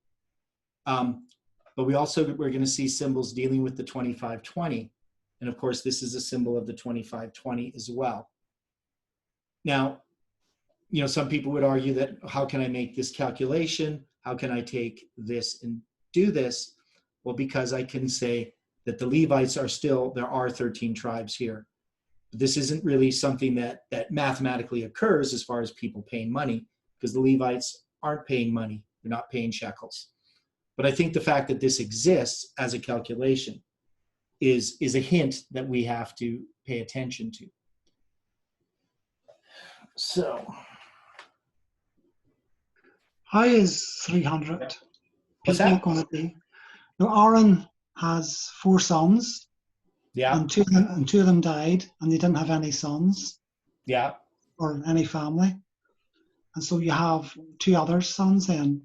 But we're going to see symbols dealing with the 2520. And of course, this is a symbol of the 2520 as well. Now, some people would argue that how can I make this calculation? How can I take this and do this? Well, because I can say that the Levites there are 13 tribes here. This isn't really something that mathematically occurs as far as people paying money, because the Levites aren't paying money. They're not paying shekels. But I think the fact that this exists as a calculation is a hint that we have to pay attention to. So, how is 300 what's people that? going to be? Now, Aaron has 4 sons, Yeah, and two of them died, and they didn't have any sons yeah. or any family. And so you have 2 other sons then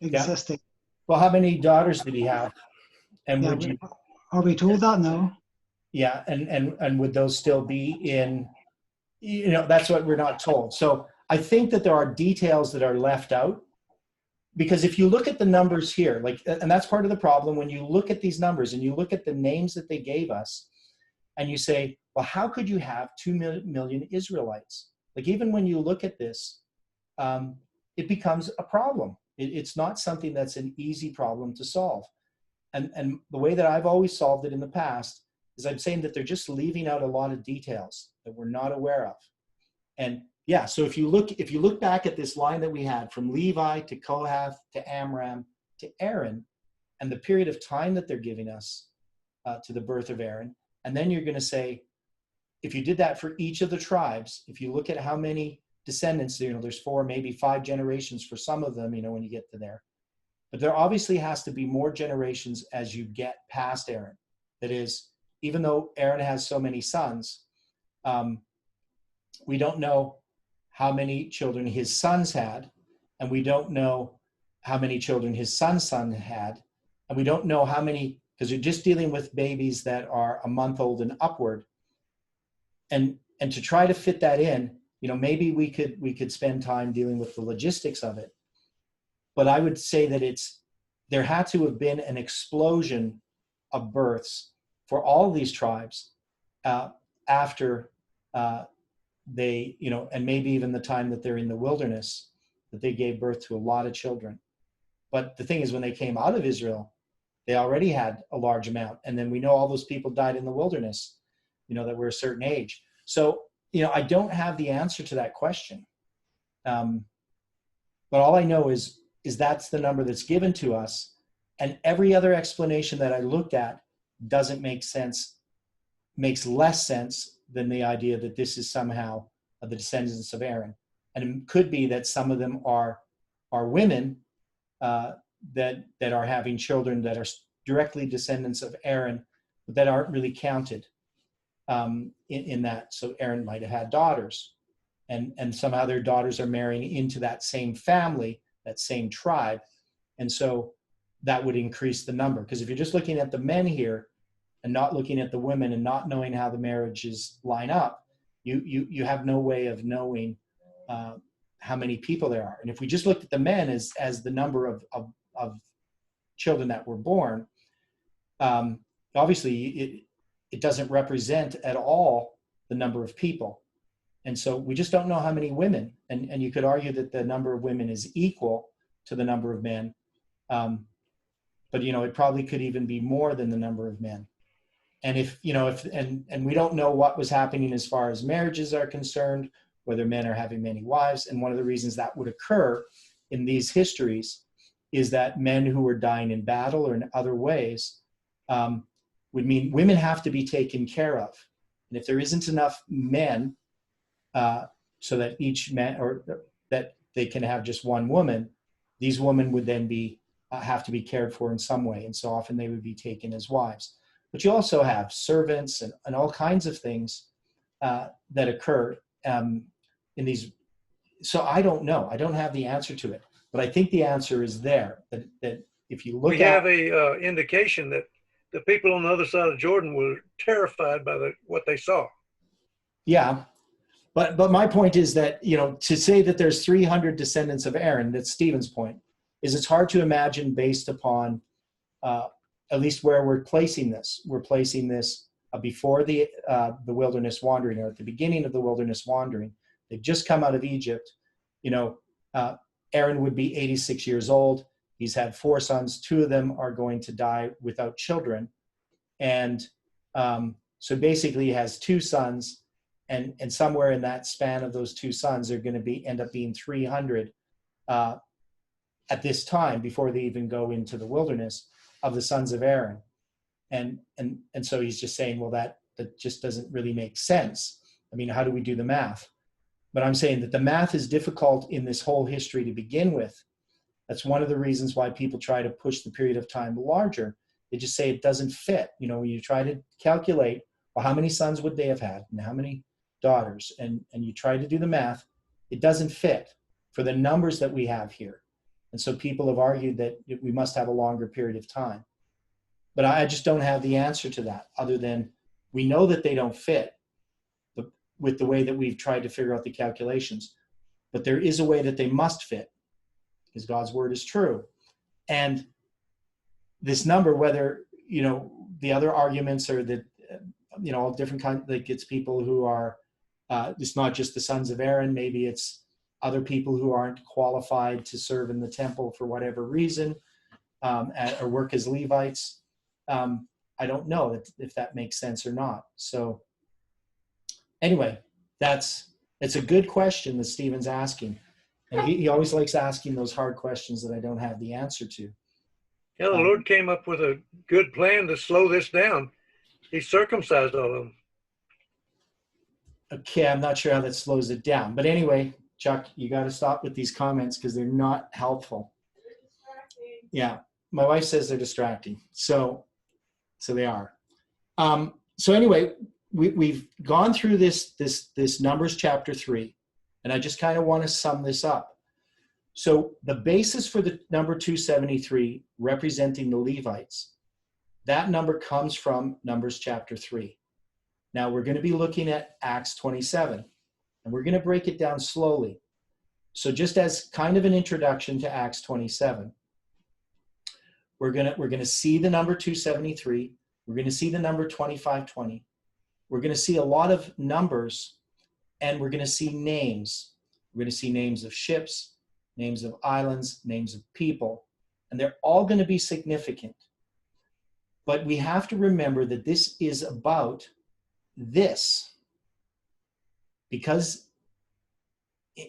existing. Well, how many daughters did he have? And Yeah, would you? are we told that? No. Yeah, and would those still be in? That's what we're not told. So I think that there are details that are left out, because if you look at the numbers here, and that's part of the problem when you look at these numbers and you look at the names that they gave us, and you say, well, how could you have 2 million Israelites? Like, even when you look at this, it becomes a problem. It's not something that's an easy problem to solve. And the way that I've always solved it in the past is I'm saying that they're just leaving out a lot of details that we're not aware of. And yeah, so if you look back at this line that we had from Levi to Kohath to Amram to Aaron, and the period of time that they're giving us to the birth of Aaron, and then you're going to say, if you did that for each of the tribes, if you look at how many descendants, there's 4, maybe 5 generations for some of them, when you get to there. But there obviously has to be more generations as you get past Aaron. That is, even though Aaron has so many sons, we don't know how many children his sons had, and we don't know how many children his son's son had, and we don't know how many, because you're just dealing with babies that are a month old and upward. And to try to fit that in, maybe we could spend time dealing with the logistics of it. But I would say that there had to have been an explosion of births for all of these tribes after they, and maybe even the time that they're in the wilderness, that they gave birth to a lot of children. But the thing is, when they came out of Israel, they already had a large amount. And then we know all those people died in the wilderness, that were a certain age. So, I don't have the answer to that question. But all I know is that's the number that's given to us. And every other explanation that I looked at doesn't make sense, makes less sense than the idea that this is somehow the descendants of Aaron. And it could be that some of them are women that are having children that are directly descendants of Aaron, but that aren't really counted in that. So Aaron might have had daughters, and somehow their daughters are marrying into that same family, that same tribe. And so that would increase the number. Because if you're just looking at the men here and not looking at the women and not knowing how the marriages line up, you have no way of knowing how many people there are. And if we just looked at the men as the number of children that were born, obviously it doesn't represent at all the number of people. And so we just don't know how many women, and you could argue that the number of women is equal to the number of men. But it probably could even be more than the number of men. And if we don't know what was happening as far as marriages are concerned, whether men are having many wives. And one of the reasons that would occur in these histories is that men who were dying in battle or in other ways would mean women have to be taken care of. And if there isn't enough men so that each man, or that they can have just one woman, these women would then have to be cared for in some way. And so often they would be taken as wives. But you also have servants and all kinds of things that occur. in these. So I don't know. I don't have the answer to it, but I think the answer is there. That if you look We have a indication that the people on the other side of Jordan were terrified by what they saw. Yeah, but my point is that, to say that there's 300 descendants of Aaron, that's Stephen's point, is it's hard to imagine based upon at least where we're placing this. We're placing this before the wilderness wandering, or at the beginning of the wilderness wandering. They've just come out of Egypt. Aaron would be 86 years old. He's had 4 sons. 2 of them are going to die without children. And so basically he has 2 sons, and somewhere in that span of those 2 sons are going to end up being 300 at this time, before they even go into the wilderness, of the sons of Aaron. And so he's just saying, well, that just doesn't really make sense. I mean, how do we do the math? But I'm saying that the math is difficult in this whole history to begin with. That's one of the reasons why people try to push the period of time larger. They just say it doesn't fit. When you try to calculate, well, how many sons would they have had and how many daughters, and you try to do the math, it doesn't fit for the numbers that we have here. And so people have argued that we must have a longer period of time. But I just don't have the answer to that, other than we know that they don't fit with the way that we've tried to figure out the calculations. But there is a way that they must fit, because God's word is true. And this number, whether, the other arguments are that, all different kinds, like it's people who are, it's not just the sons of Aaron, maybe it's other people who aren't qualified to serve in the temple for whatever reason, or work as Levites. I don't know if that makes sense or not. So anyway, it's a good question that Stephen's asking. And he always likes asking those hard questions that I don't have the answer to. Yeah, the Lord came up with a good plan to slow this down. He circumcised all of them. Okay, I'm not sure how that slows it down. But anyway, Chuck, you got to stop with these comments because they're not helpful. Yeah, my wife says they're distracting. So they are. So anyway, we've gone through this Numbers chapter 3, and I just kind of want to sum this up. So the basis for the number 273, representing the Levites, that number comes from Numbers chapter 3. Now we're going to be looking at Acts 27, and we're going to break it down slowly. So just as kind of an introduction to Acts 27, we're going to see the number 273. We're going to see the number 2520. We're going to see a lot of numbers, and we're going to see names. We're going to see names of ships, names of islands, names of people, and they're all going to be significant. But we have to remember that this is about this, because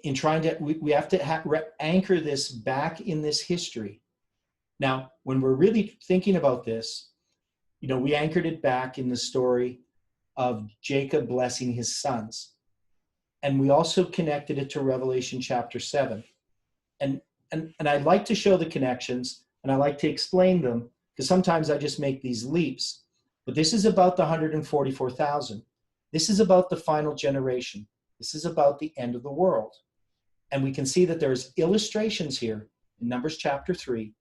in trying to, we have to anchor this back in this history. Now, when we're really thinking about this, we anchored it back in the story of Jacob blessing his sons. And we also connected it to Revelation chapter 7. And I'd like to show the connections, and I like to explain them, because sometimes I just make these leaps. But this is about the 144,000. This is about the final generation. This is about the end of the world. And we can see that there's illustrations here in Numbers chapter 3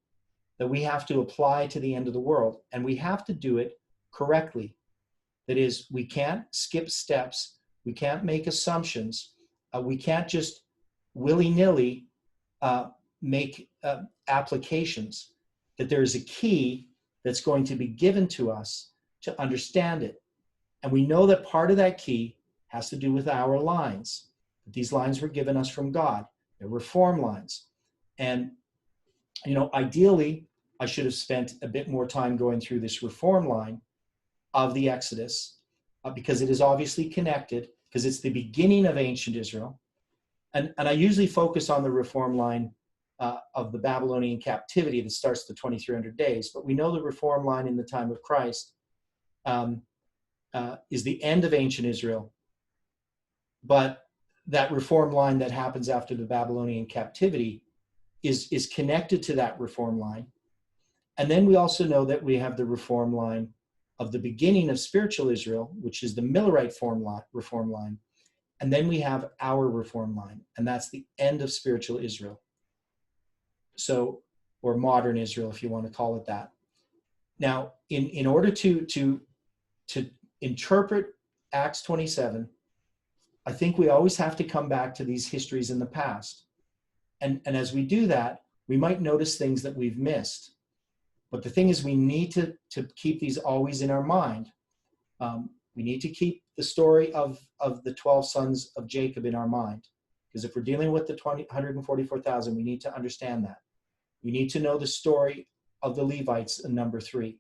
that we have to apply to the end of the world. And we have to do it correctly. That is, we can't skip steps. We can't make assumptions. We can't just willy-nilly make applications. That there is a key that's going to be given to us to understand it. And we know that part of that key has to do with our lines. These lines were given us from God. They're reform lines. And, ideally, I should have spent a bit more time going through this reform line of the Exodus, because it is obviously connected, because it's the beginning of ancient Israel. And I usually focus on the reform line of the Babylonian captivity that starts the 2300 days. But we know the reform line in the time of Christ is the end of ancient Israel. But that reform line that happens after the Babylonian captivity is connected to that reform line. And then we also know that we have the reform line of the beginning of spiritual Israel, which is the Millerite reform line. And then we have our reform line, and that's the end of spiritual Israel. So, or modern Israel, if you want to call it that. Now, in order to interpret Acts 27, I think we always have to come back to these histories in the past. And as we do that, we might notice things that we've missed. But the thing is, we need to keep these always in our mind. We need to keep the story of the 12 sons of Jacob in our mind. Because if we're dealing with the 144,000, we need to understand that. We need to know the story of the Levites in number 3.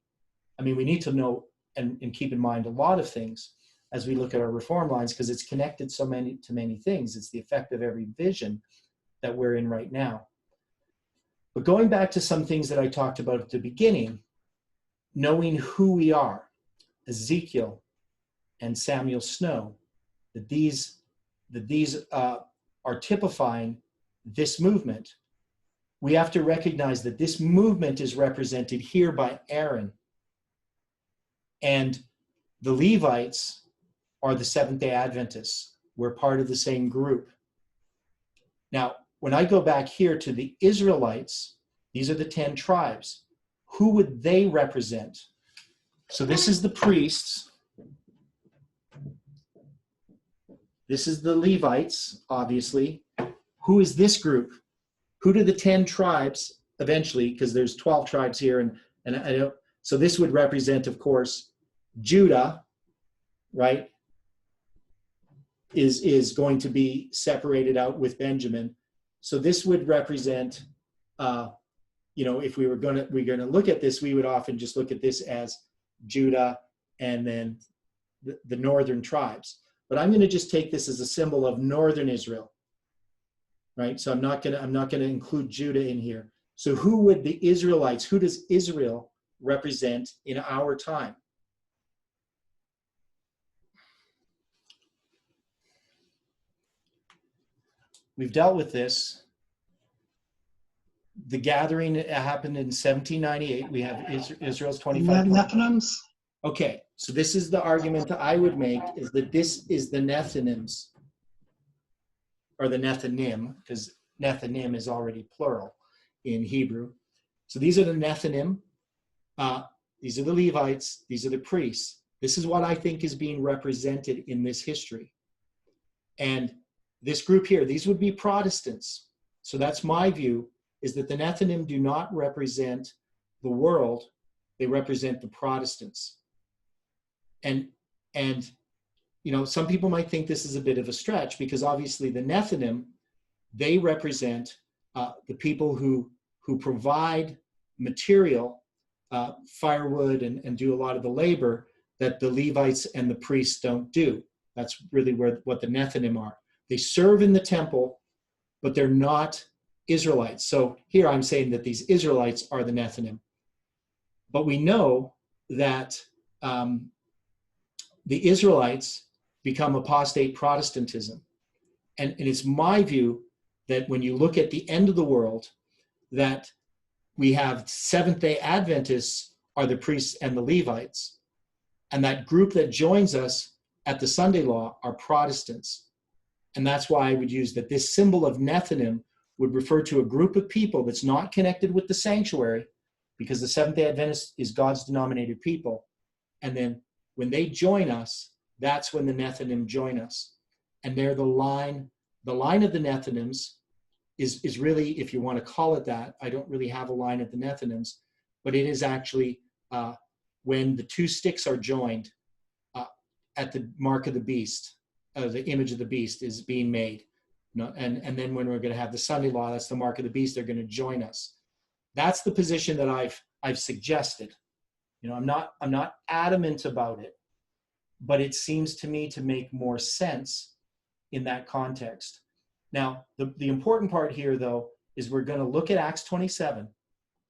I mean, we need to know and keep in mind a lot of things as we look at our reform lines, because it's connected to many things. It's the effect of every vision that we're in right now. But going back to some things that I talked about at the beginning, knowing who we are, Ezekiel and Samuel Snow, that these are typifying this movement. We have to recognize that this movement is represented here by Aaron. And the Levites are the Seventh-day Adventists. We're part of the same group. Now, when I go back here to the Israelites, these are the 10 tribes. Who would they represent? So this is the priests. This is the Levites, obviously. Who is this group? Who do the 10 tribes eventually, because there's 12 tribes here, and I don't, so this would represent, of course, Judah, right, is going to be separated out with Benjamin. So this would represent, if we're going to look at this, we would often just look at this as Judah and then the northern tribes. But I'm going to just take this as a symbol of northern Israel, right? So I'm not going to include Judah in here. So who would the Israelites? Who does Israel represent in our time? We've dealt with this. The gathering happened in 1798. We have Israel's 25. Nethinims? Okay, so this is the argument that I would make, is that this is the Nethinims, or the Nethinim, because Nethinim is already plural in Hebrew. So these are the Nethinim. These are the Levites. These are the priests. This is what I think is being represented in this history. And this group here, these would be Protestants. So that's my view, is that the Nethinim do not represent the world. They represent the Protestants. And some people might think this is a bit of a stretch, because obviously the Nethinim, they represent the people who provide material, firewood, and do a lot of the labor that the Levites and the priests don't do. That's really what the Nethinim are. They serve in the temple, but they're not Israelites. So here I'm saying that these Israelites are the Nethinim. But we know that the Israelites become apostate Protestantism. And it's my view that when you look at the end of the world, that we have Seventh-day Adventists are the priests and the Levites. And that group that joins us at the Sunday law are Protestants. And that's why I would use that this symbol of Nethinim would refer to a group of people that's not connected with the sanctuary, because the Seventh-day Adventist is God's denominated people. And then when they join us, that's when the Nethinim join us. And they're the line of the Nethinims is really, if you want to call it that, I don't really have a line of the Nethinims, but it is actually when the two sticks are joined at the mark of the beast, the image of the beast is being made. And then when we're going to have the Sunday law, that's the mark of the beast, they're going to join us. That's the position that I've suggested. I'm not adamant about it, but it seems to me to make more sense in that context. Now, the important part here, though, is we're going to look at Acts 27,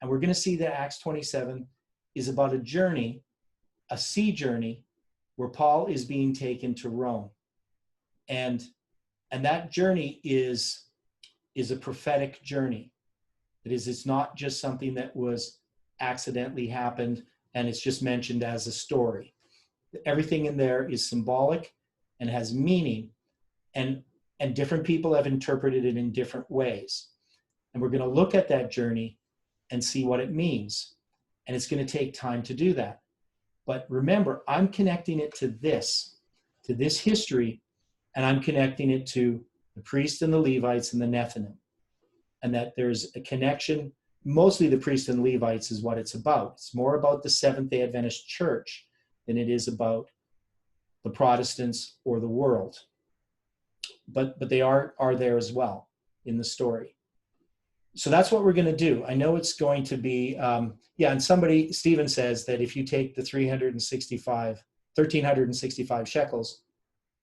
and we're going to see that Acts 27 is about a journey, a sea journey, where Paul is being taken to Rome. And that journey is a prophetic journey. It's not just something that was accidentally happened and it's just mentioned as a story. Everything in there is symbolic and has meaning. and different people have interpreted it in different ways. And we're going to look at that journey and see what it means. And it's going to take time to do that. But remember, I'm connecting it to this history, and I'm connecting it to the priests and the Levites and the Nethinim. And that there's a connection, mostly the priests and Levites is what it's about. It's more about the Seventh-day Adventist Church than it is about the Protestants or the world. But they are there as well in the story. So that's what we're going to do. I know it's going to be, and Stephen says that if you take the 1,365 shekels,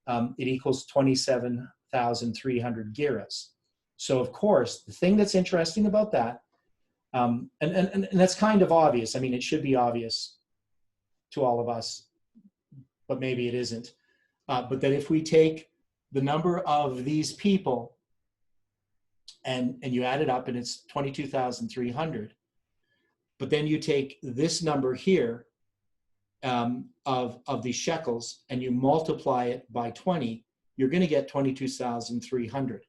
it equals 27,300 giras. So of course, the thing that's interesting about that, and that's kind of obvious. I mean, it should be obvious to all of us, but maybe it isn't. But that if we take the number of these people and you add it up, and it's 22,300, but then you take this number here of these shekels and you multiply it by 20, you're going to get 22,300.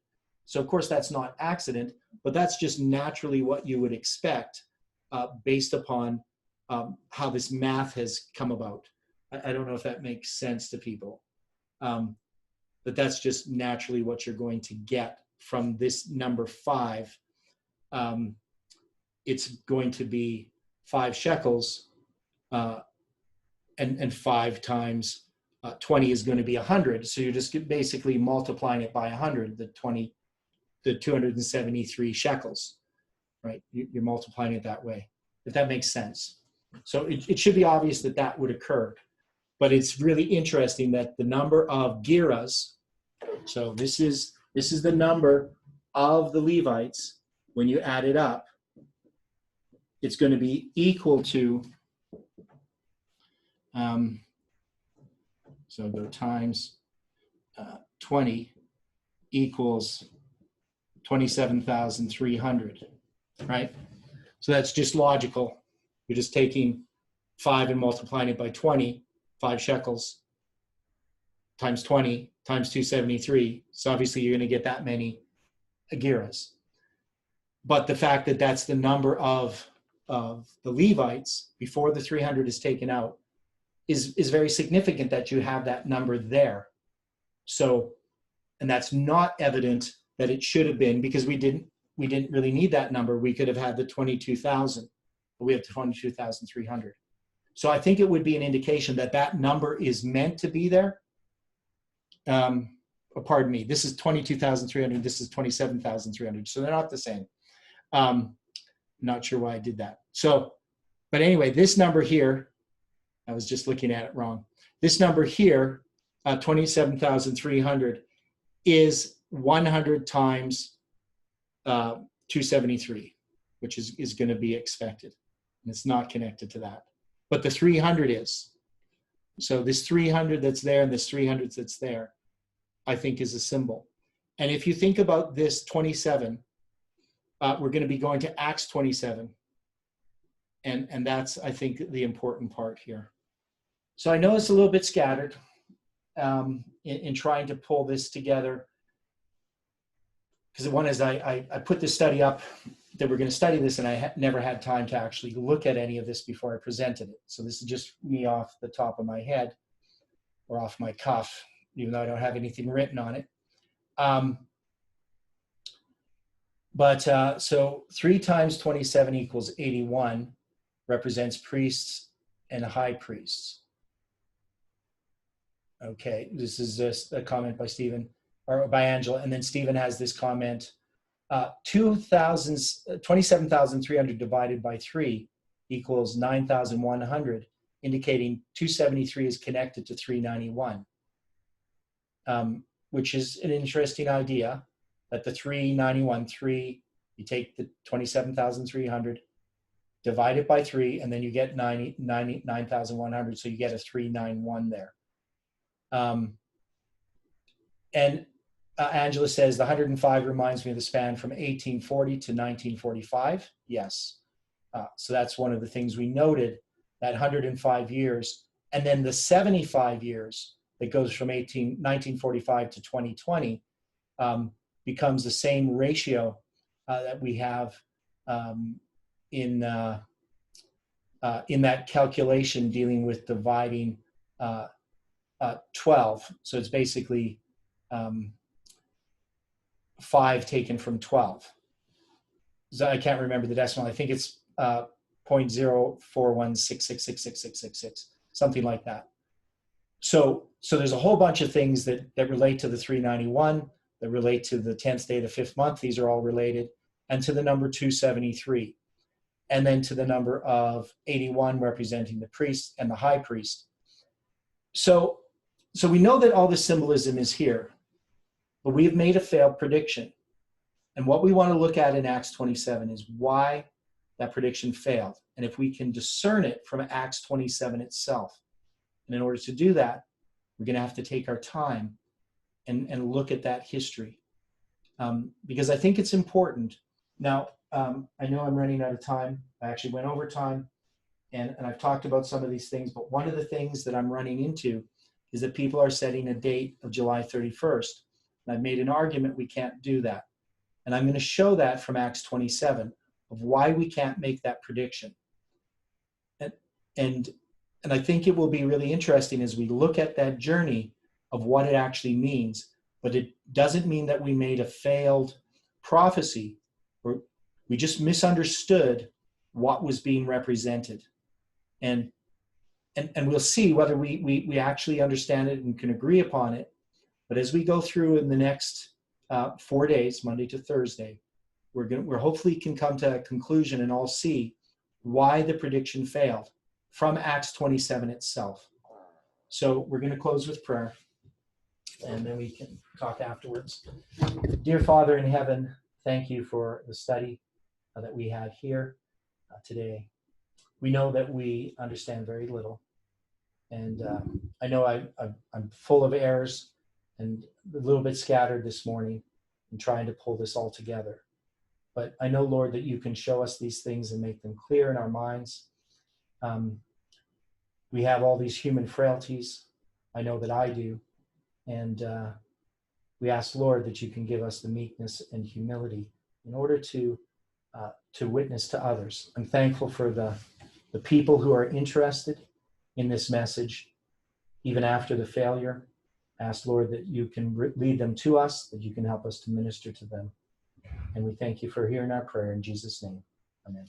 So of course that's not accident, but that's just naturally what you would expect based upon how this math has come about. I don't know if that makes sense to people, but that's just naturally what you're going to get from this number 5. It's going to be 5 shekels, and 5 times 20 is going to be 100. So you're just basically multiplying it by 100, the 273 shekels, right? You're multiplying it that way, if that makes sense. So it should be obvious that that would occur. But it's really interesting that the number of giras, so this is the number of the Levites, when you add it up, it's going to be equal to, so go times 20 equals 27,300, right? So that's just logical. You're just taking 5 and multiplying it by 20, 5 shekels, times 20, times 273. So obviously you're going to get that many agiras. But the fact that that's the number of the Levites before the 300 is taken out is very significant that you have that number there. So, and that's not evident that it should have been, because we didn't really need that number. We could have had the 22,000, but we have 22,300. So I think it would be an indication that that number is meant to be there. Pardon me, this is 22,300, this is 27,300. So they're not the same. Not sure why I did that. So, but anyway, this number here, I was just looking at it wrong. This number here, 27,300, is 100 times 273, which is going to be expected. And it's not connected to that. But the 300 is. So this 300 that's there and this 300 that's there, I think is a symbol. And if you think about this 27, we're going to be going to Acts 27. And that's, I think, the important part here. So I know it's a little bit scattered in trying to pull this together. Because one is I put this study up that we're going to study this, and I never had time to actually look at any of this before I presented it. So this is just me off the top of my head or off my cuff, even though I don't have anything written on it. So 3 times 27 equals 81 represents priests and high priests. Okay, this is just a comment by Stephen, or by Angela, and then Stephen has this comment, 27,300 divided by 3 equals 9,100, indicating 273 is connected to 391, which is an interesting idea, that the 391, you take the 27,300, divide it by 3, and then you get 9,100, so you get a 391 there. And Angela says, the 105 reminds me of the span from 1840 to 1945. Yes. So that's one of the things we noted, that 105 years. And then the 75 years that goes from 1945 to 2020 becomes the same ratio that we have in that calculation dealing with dividing 12. So it's basically 5 taken from 12. So I can't remember the decimal. I think it's 0.0416666666, something like that. So there's a whole bunch of things that relate to the 391, that relate to the 10th day of the 5th month. These are all related, and to the number 273, and then to the number of 81 representing the priest and the high priest. So we know that all the symbolism is here, but we've made a failed prediction. And what we want to look at in Acts 27 is why that prediction failed, and if we can discern it from Acts 27 itself. And in order to do that, we're going to have to take our time and look at that history, because I think it's important. Now, I know I'm running out of time. I actually went over time, and I've talked about some of these things, but one of the things that I'm running into is that people are setting a date of July 31st. And I've made an argument we can't do that. And I'm going to show that from Acts 27 of why we can't make that prediction. And I think it will be really interesting as we look at that journey of what it actually means. But it doesn't mean that we made a failed prophecy, or we just misunderstood what was being represented. And we'll see whether we actually understand it and can agree upon it. But as we go through in the next 4 days, Monday to Thursday, we're hopefully can come to a conclusion and all see why the prediction failed from Acts 27 itself. So we're going to close with prayer, and then we can talk afterwards. Dear Father in heaven, thank you for the study that we had here today. We know that we understand very little, and I know I'm full of errors and a little bit scattered this morning in trying to pull this all together. But I know, Lord, that you can show us these things and make them clear in our minds. We have all these human frailties. I know that I do. And we ask, Lord, that you can give us the meekness and humility in order to witness to others. I'm thankful for the people who are interested in this message, even after the failure. Ask, Lord, that you can lead them to us, that you can help us to minister to them. And we thank you for hearing our prayer in Jesus' name. Amen.